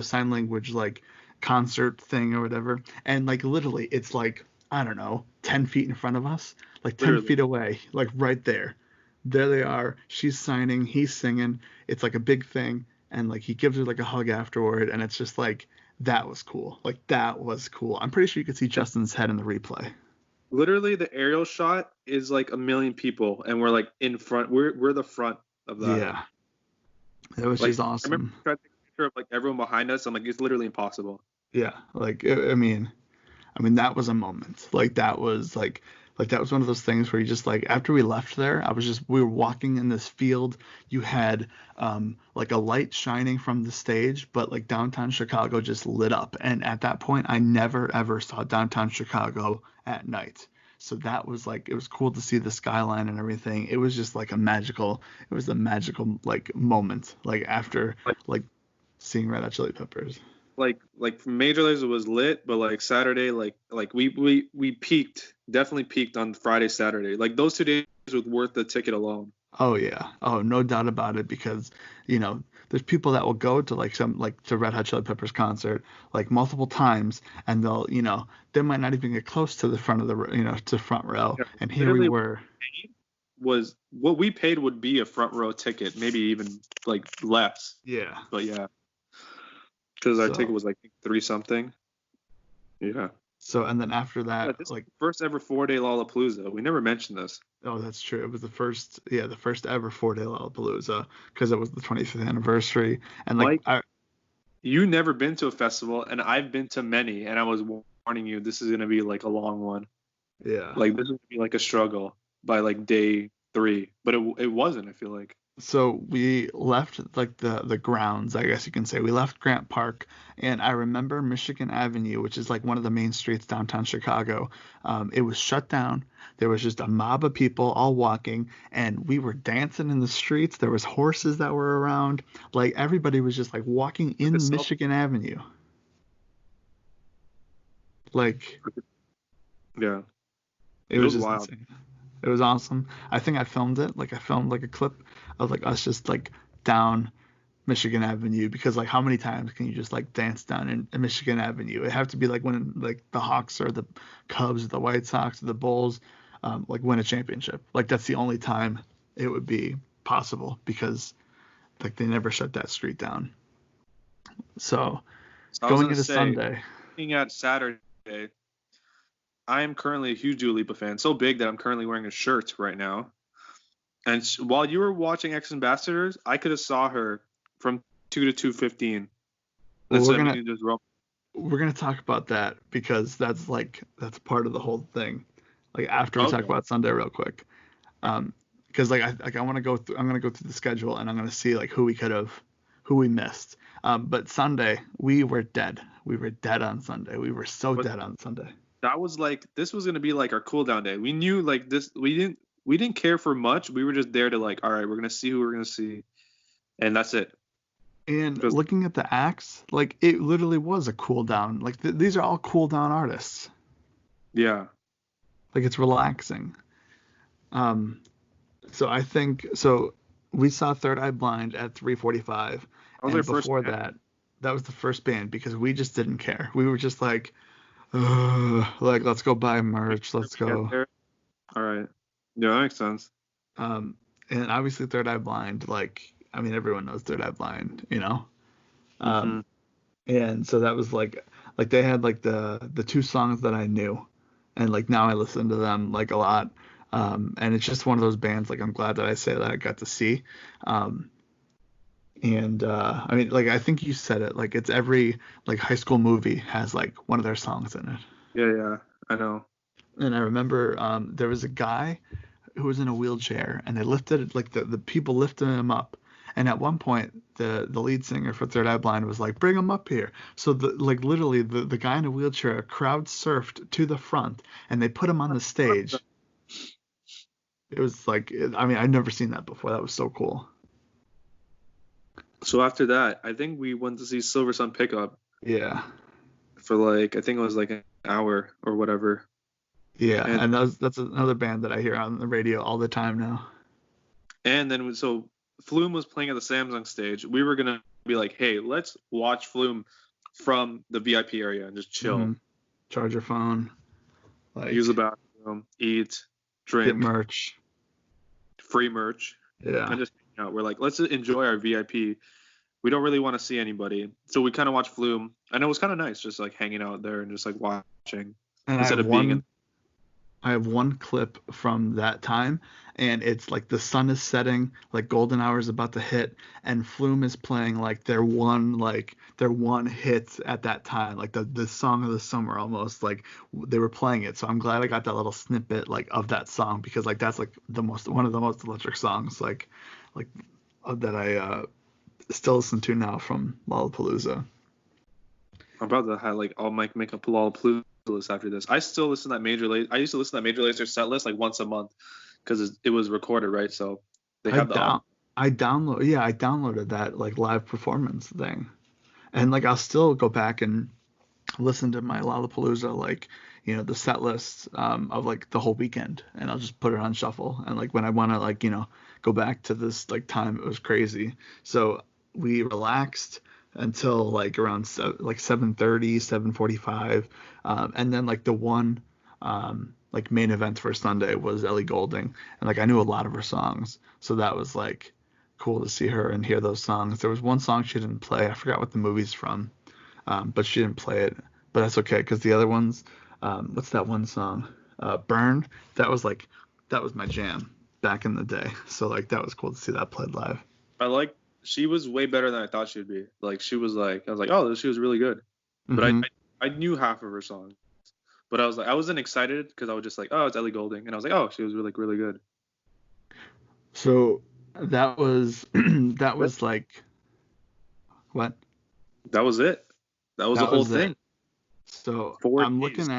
sign language like concert thing or whatever, and like literally it's like I don't know 10 feet in front of us, like 10 Literally. feet away, like right there. There they are. She's signing. He's singing. It's like a big thing, and like he gives her like a hug afterward, and it's just like that was cool. Like that was cool. I'm pretty sure you could see Justin's head in the replay. Literally, the aerial shot is like a million people, and we're like in front. We're the front of that. Yeah, it was Like just I remember awesome. trying to take a picture of like everyone behind us. I'm like, it's literally impossible. Yeah, like I mean that was a moment. Like that was one of those things where you just like after we left there, we were walking in this field. You had like a light shining from the stage, but like downtown Chicago just lit up. And at that point, I never ever saw downtown Chicago at night. So that was like it was cool to see the skyline and everything. It was a magical like moment like after Like like seeing Red Hot Chili Peppers. like Major Lazer was lit, but like Saturday, like we peaked, definitely peaked on Friday, Saturday. Like those 2 days was worth the ticket alone. Oh yeah. Oh, no doubt about it because, there's people that will go to like some like to Red Hot Chili Peppers concert like multiple times and they might not even get close to the front of to front row. Yeah, And here we literally were. was what we paid would be a front row ticket, maybe even like less. Yeah. But yeah, because our ticket So was like three something. Yeah. and then after Yeah, that this is like the first ever 4 day Lollapalooza. We never mentioned this. oh that's true. It was the first ever 4-day Lollapalooza because it was the 25th anniversary and like Mike, I you never been to a festival, and I've been to many, and I was warning you, this is gonna be like a long one. yeah. Like this is gonna be like a struggle by like day three, but it wasn't. I feel like. So we left like the grounds, I guess you can say. We left Grant Park, and I remember Michigan Avenue, which is like one of the main streets downtown Chicago. It was shut down. There was just a mob of people all walking, and we were dancing in the streets. There was horses that were around. Like everybody was just like walking The in self- Michigan Avenue. Like Yeah, it it was was just wild. insane. It was awesome. I think I filmed it. Like I filmed like a clip of like us just like down Michigan Avenue because like how many times can you just like dance down in Michigan Avenue? It have to be like when like the Hawks or the Cubs or the White Sox or the Bulls like win a championship. Like that's the only time it would be possible because like they never shut that street down. So So I was going gonna into say, Sunday, looking at Saturday, I am currently a huge Dua Lipa fan, so big that I'm currently wearing a shirt right now. And while you were watching X Ambassadors, I could have saw her from 2 to 2:15. Well, Instead of just we're gonna talk about that because that's part of the whole thing. Like after we talk about Sunday real quick, because I want to go through. I'm gonna go through the schedule and I'm gonna see like who we missed. But Sunday we were dead. We were dead on Sunday. We were so dead on Sunday. That was like this was gonna be like our cool down day. We knew like this. We didn't care for much. We were just there to like, all right, we're gonna see who we're gonna see, and that's it. And looking at the acts, like it literally was a cool down. Like these are all cool down artists. Yeah. Like it's relaxing. So I think we saw Third Eye Blind at 3:45, and before that was the first band because we just didn't care. We were just like let's go buy merch, let's go. All right. Yeah, that makes sense. And obviously Third Eye Blind, like I mean everyone knows Third Eye Blind, you know. And so that was like they had like the two songs that I knew, and like now I listen to them like a lot. And it's just one of those bands like I'm glad that I say that I got to see. I mean like I think you said it, like it's every like high school movie has like one of their songs in it. Yeah, I know. And I remember there was a guy who was in a wheelchair and they lifted like the people lifted him up. And at one point, the lead singer for Third Eye Blind was like, "Bring him up here." So literally the guy in a wheelchair crowd surfed to the front, and they put him on the stage. It was like, I mean, I'd never seen that before. That was so cool. So after that, I think we went to see Silver Sun Pickup. Yeah. For like, I think it was like an hour or whatever. Yeah, and that's another band that I hear on the radio all the time now. And then Flume was playing at the Samsung stage. We were gonna be like, hey, let's watch Flume from the VIP area and just chill. Mm-hmm. Charge your phone. Use the bathroom, eat, drink. Get merch. Free merch. Yeah. And just hang out. We're like, let's enjoy our VIP. We don't really want to see anybody. So we kind of watched Flume. And it was kind of nice just like hanging out there and just like watching. And instead of being in. I have one clip from that time, and it's like the sun is setting, like golden hour is about to hit, and Flume is playing like their one hit at that time, like the song of the summer almost, like they were playing it. So I'm glad I got that little snippet like of that song because like that's like one of the most electric songs like that I still listen to now from Lollapalooza. I'm about to have like I'll make a Lollapalooza list after this. I still listen to that Major Lazer. I used to listen to that Major Lazer set list like once a month because it was recorded, right? So they have I downloaded that like live performance thing, and like I'll still go back and listen to my Lollapalooza like the set list of like the whole weekend, and I'll just put it on shuffle. And like when I want to like go back to this like time, it was crazy. So we relaxed until like around like 7:30, 7:45, and then like the one like main event for Sunday was Ellie Goulding, and like I knew a lot of her songs, so that was like cool to see her and hear those songs. There was one song she didn't play. I forgot what the movie's from, but she didn't play it. But that's okay because the other ones, what's that one song? Burn. That was my jam back in the day. So like that was cool to see that played live. She was way better than I thought she'd be. Like she was like, I was like, oh, she was really good. But mm-hmm. I knew half of her songs. But I wasn't excited because I was just like, oh, it's Ellie Goulding, and I was like, oh, she was really really good. So that was like what? That was it. That was the whole thing. It. So I'm looking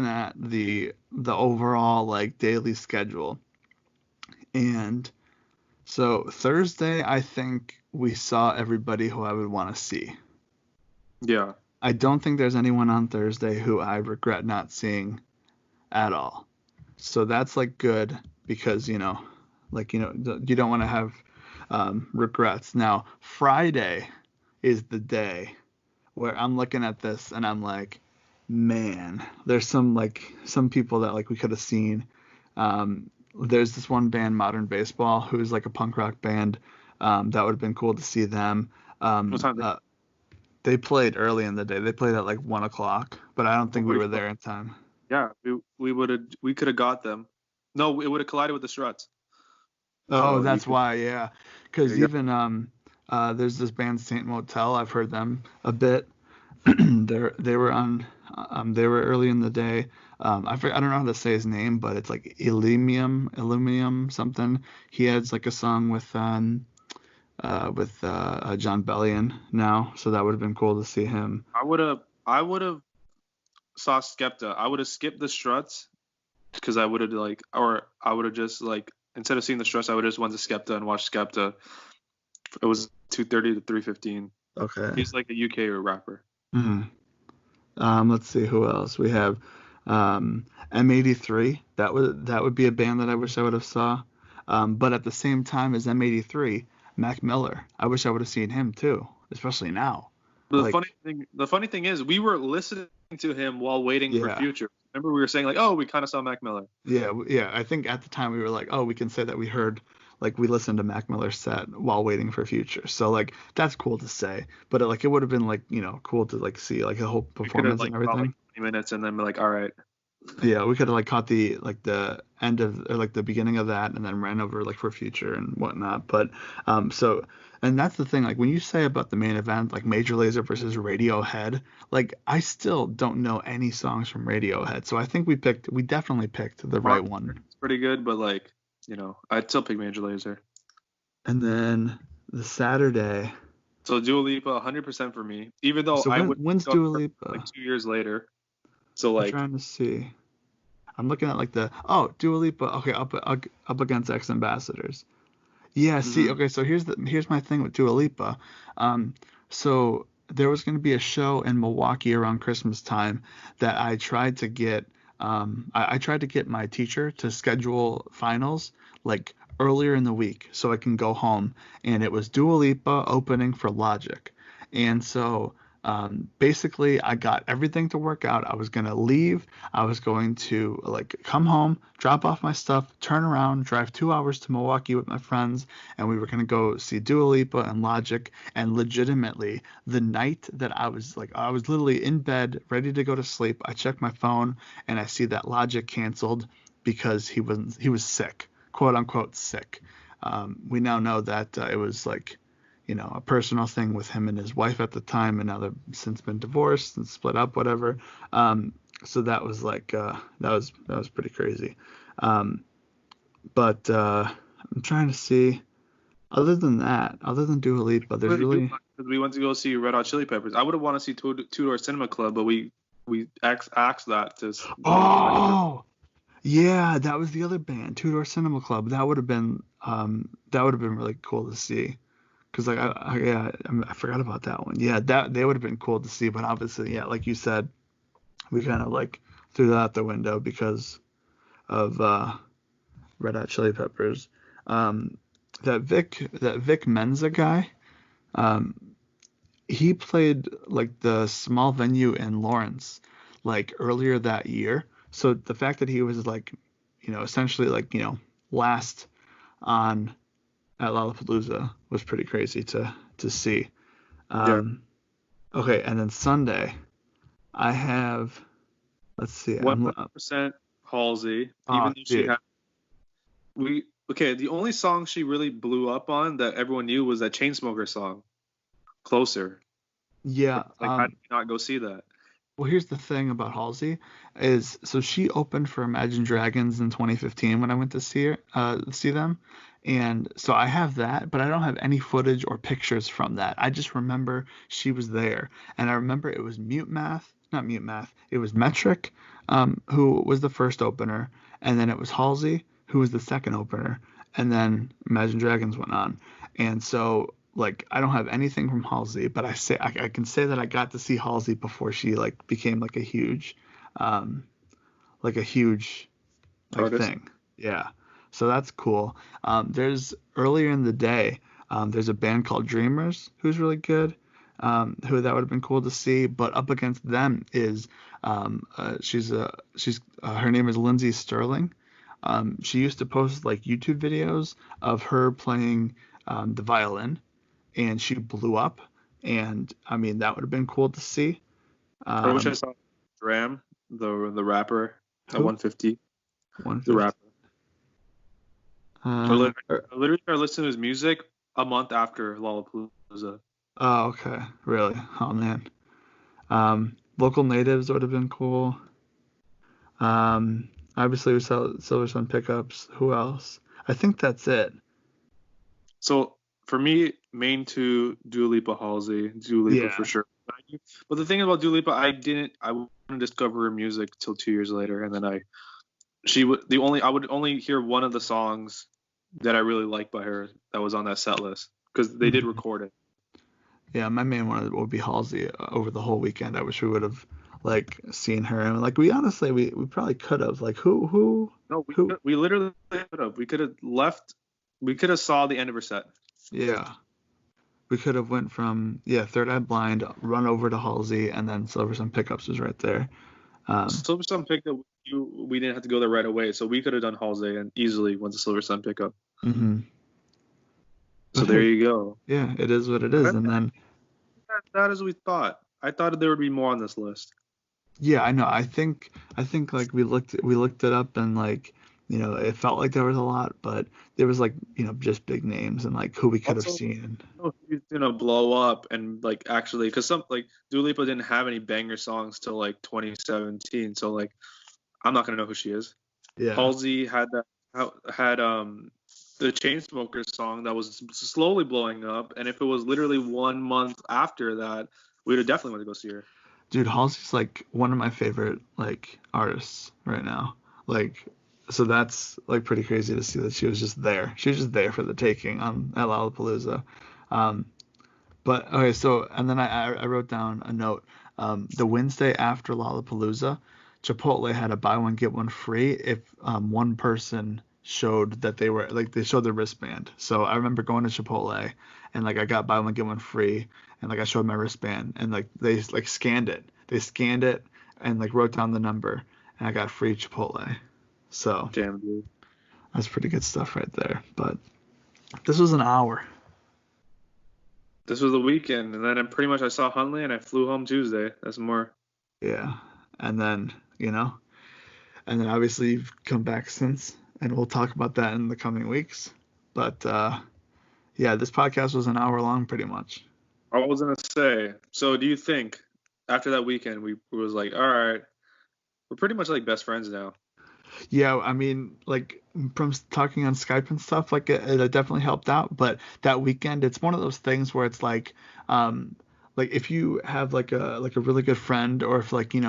at the overall like daily schedule, and so Thursday I think we saw everybody who I would want to see. Yeah. I don't think there's anyone on Thursday who I regret not seeing at all. So that's like good because you don't want to have regrets. Now Friday is the day where I'm looking at this and I'm like, man, there's some people that like we could have seen. There's this one band, Modern Baseball, who's like a punk rock band. That would have been cool to see them. What time? They played early in the day. They played at like 1:00, but I don't think we were there in time. Yeah, we could have got them. No, it would have collided with the Struts. Oh, So you that's could. why, yeah. There Because you go. even there's this band Saint Motel. I've heard them a bit. They were early in the day. I don't know how to say his name, but it's like Illumium something. He has like a song with John Bellion now, so that would have been cool to see him. I would have saw Skepta. I would have skipped the Struts because I would have or I would have just instead of seeing the Struts, I would have just went to Skepta and watched Skepta. It was 2:30 to 3:15. Okay. He's like a UK rapper. Hmm. Let's see who else we have. M83. That would be a band that I wish I would have saw. But at the same time as M83, Mac Miller. I wish I would have seen him too, especially now. But Like, the funny thing is, we were listening to him while waiting for yeah, Future. Remember, we were saying oh, we kind of saw Mac Miller. yeah. I think at the time we were like, oh, we can say that we listened to Mac Miller's set while waiting for Future. So like that's cool to say. But it would have been like cool to like see like the whole We could have performance and caught everything. 20 minutes and then be like, all right. Yeah, we could have like caught the end of or like the beginning of that and then ran over like for Future and whatnot. But so and that's the thing, like when you say about the main event, like Major Lazer versus Radiohead, like I still don't know any songs from Radiohead. So I think we definitely picked the right one. It's pretty good, but I'd still pick Major Lazer. And then the Saturday. So Dua Lipa, 100% for me. Even though So I would when's go Dua for Lipa? 2 years later. So I'm trying to see. I'm looking at like Dua Lipa. Okay, up against X Ambassadors. Yeah, see, mhm. okay, so here's my thing with Dua Lipa. So there was going to be a show in Milwaukee around Christmas time that I tried to get. I tried to get my teacher to schedule finals like earlier in the week so I can go home, and it was Dua Lipa opening for Logic, and so. Basically, I got everything to work out. I was gonna leave. I was going to like come home, drop off my stuff, turn around, drive 2 hours to Milwaukee with my friends, and we were gonna go see Dua Lipa and Logic. And legitimately, the night that I was literally in bed, ready to go to sleep. I check my phone and I see that Logic canceled because he was sick, quote unquote sick. We now know that it was like a personal thing with him and his wife at the time, and now they've since been divorced and split up, whatever. So that was that was pretty crazy. Um, but I'm trying to see. Other than Dua Lipa, there's Really do really. because we went to go see Red Hot Chili Peppers. I would have wanted to see Two Door Cinema Club, but we asked that to go. Oh, yeah, that was the other band, Two Door Cinema Club. That would have been really cool to see. Cause like I forgot about that one. Yeah, that they would have been cool to see, but obviously, yeah, like you said, we kind of like threw that out the window because of Red Hot Chili Peppers. Um, that Vic Menza guy, um, he played like the small venue in Lawrence like earlier that year. So the fact that he was like, essentially like, last on at Lollapalooza was pretty crazy to see. Yeah. Um, okay, and then Sunday, I have. Let's see. I'm. 100% Halsey, Oh, even though she dude. had we okay, the only song she really blew up on that everyone knew was that Chainsmokers song, Closer. Yeah. Like, how did you not go see that? Well, here's the thing about Halsey is so she opened for Imagine Dragons in 2015 when I went to see them, and so I have that, but I don't have any footage or pictures from that. I just remember she was there, and I remember it was Mute Math, not Mute Math, it was Metric, who was the first opener, and then it was Halsey who was the second opener, and then Imagine Dragons went on, and so like I don't have anything from Halsey, but I can say that I got to see Halsey before she like became um, like a huge like Artist. thing. Yeah. So that's cool. There's earlier in the day, there's a band called Dreamers who's really good. Who that would have been cool to see, but up against them is she's her name is Lindsay Sterling. She used to post like YouTube videos of her playing the violin, and she blew up. And I mean, that would have been cool to see. I wish I Um, saw Dram, the rapper at who? 150, the 150. rapper. I er, literally started listening to his music a month after Lollapalooza. oh, okay. Really? Oh man. Local natives would have been cool. Obviously we saw Silver Sun pickups. Who else? I think that's it. So for me, main two, Dua Lipa, Halsey, Dua Lipa Yeah. for sure. But the thing about Dua Lipa, I wouldn't discover her music till 2 years later, and then I would only hear one of the songs that I really liked by her that was on that set list because they did Mhm. record it. Yeah, my main one would be Halsey over the whole weekend. I wish we would have like seen her and like we honestly we probably could have like No, who we literally could have. We could have left. We could have saw the end of her set. yeah. We could have went from Third Eye Blind, run over to Halsey, and then Silver Sun Pickups was right there. Silver Sun picked up. We didn't have to go there right away, so we could have done Halsey and easily went to Silver Sun pickup. hmm So But there hey, you go. yeah, it is what it is. And then Not as we thought. I thought there would be more on this list. yeah, I know. I think like we looked it up and like it felt like there was a lot, but there was like just big names and like who we could have Also, seen. she's gonna blow up and like actually, because some like Dua Lipa didn't have any banger songs till like 2017, so like I'm not gonna know who she is. Yeah. Halsey had the Chainsmokers song that was slowly blowing up, and if it was literally 1 month after that, we'd have definitely went to go see her. Dude, Halsey's like one of my favorite like artists right now. Like, so that's like pretty crazy to see that she was just there. She was just there for the taking on at Lollapalooza. Um, but okay, so and then I wrote down a note. The Wednesday after Lollapalooza, Chipotle had a buy one get one free if one person showed that they showed their wristband. So I remember going to Chipotle and like I got buy one get one free and like I showed my wristband and like they like scanned it. They scanned it and like wrote down the number and I got free Chipotle. So Damn, dude. that's pretty good stuff right there. But this was an hour. This was the weekend, and then pretty much I saw Huntley and I flew home Tuesday. That's more. Yeah. And then, and then obviously you've come back since, and we'll talk about that in the coming weeks. But yeah, this podcast was an hour long pretty much. I was gonna say. So, do you think after that weekend we was like, all right, we're pretty much like best friends now? Yeah, I mean, like from talking on Skype and stuff, like it definitely helped out. But that weekend, it's one of those things where it's like if you have like a really good friend, or if like you're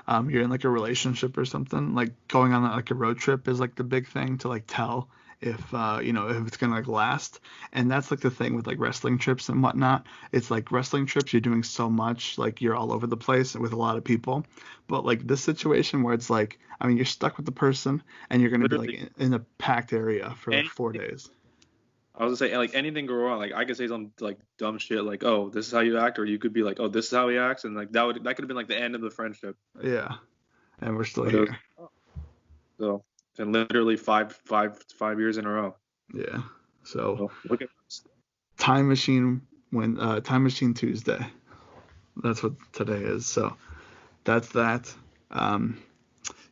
in like a relationship or something, like going on like a road trip is like the big thing to like tell if if it's gonna like last. And that's like the thing with like wrestling trips and whatnot. It's like wrestling trips, you're doing so much, like you're all over the place with a lot of people. But like this situation where it's like, I mean, you're stuck with the person and you're gonna be like Literally, in a packed area for like any, 4 days. I was gonna say like anything go wrong. Like I could say some like dumb shit like, oh, this is how you act, or you could be like, oh, this is how he acts, and like that could have been like the end of the friendship. Yeah, and we're still But it was here. so and literally five years in a row. Yeah. So So look at this. time machine time machine Tuesday. That's what today is. So that's that. Um,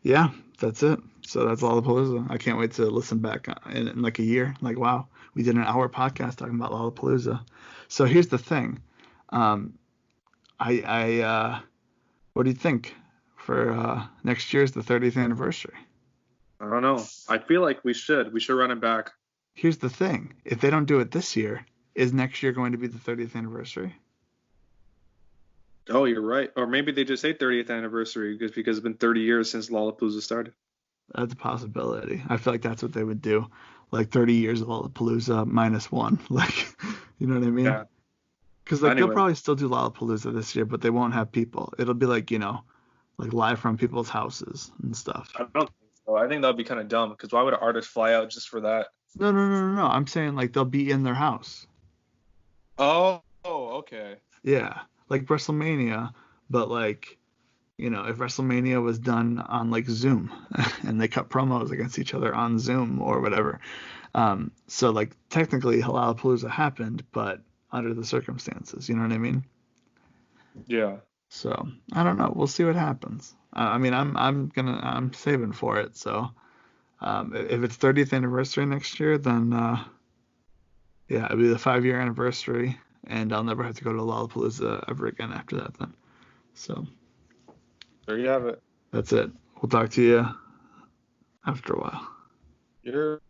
yeah, that's it. So that's Lollapalooza. I can't wait to listen back in like a year. Like, wow, we did an hour podcast talking about Lollapalooza. So here's the thing. Um, what do you think for next year's the 30th anniversary? I don't know. I feel like we should run it back. Here's the thing. If they don't do it this year, is next year going to be the 30th anniversary? Oh, you're right. Or maybe they just say 30th anniversary because it's been 30 years since Lollapalooza started. That's a possibility. I feel like that's what they would do. Like 30 years of Lollapalooza minus one. Like, you know what I mean? Yeah. Because like they'll Anyway, probably still do Lollapalooza this year, but they won't have people. It'll be like, like live from people's houses and stuff. I don't think so. I think that'd be kind of dumb because why would an artist fly out just for that? No, no, no, no, no. I'm saying like they'll be in their house. Oh, okay. Yeah. Like WrestleMania, but like, if WrestleMania was done on like Zoom and they cut promos against each other on Zoom or whatever. So like technically Lollapalooza happened, but under the circumstances, you know what I mean? Yeah. So I don't know. We'll see what happens. I mean, I'm saving for it. So If it's 30th anniversary next year, then yeah, it'll be the 5-year anniversary, and I'll never have to go to Lollapalooza ever again after that. Then, so There you have it. that's it. We'll talk to you after a while. You're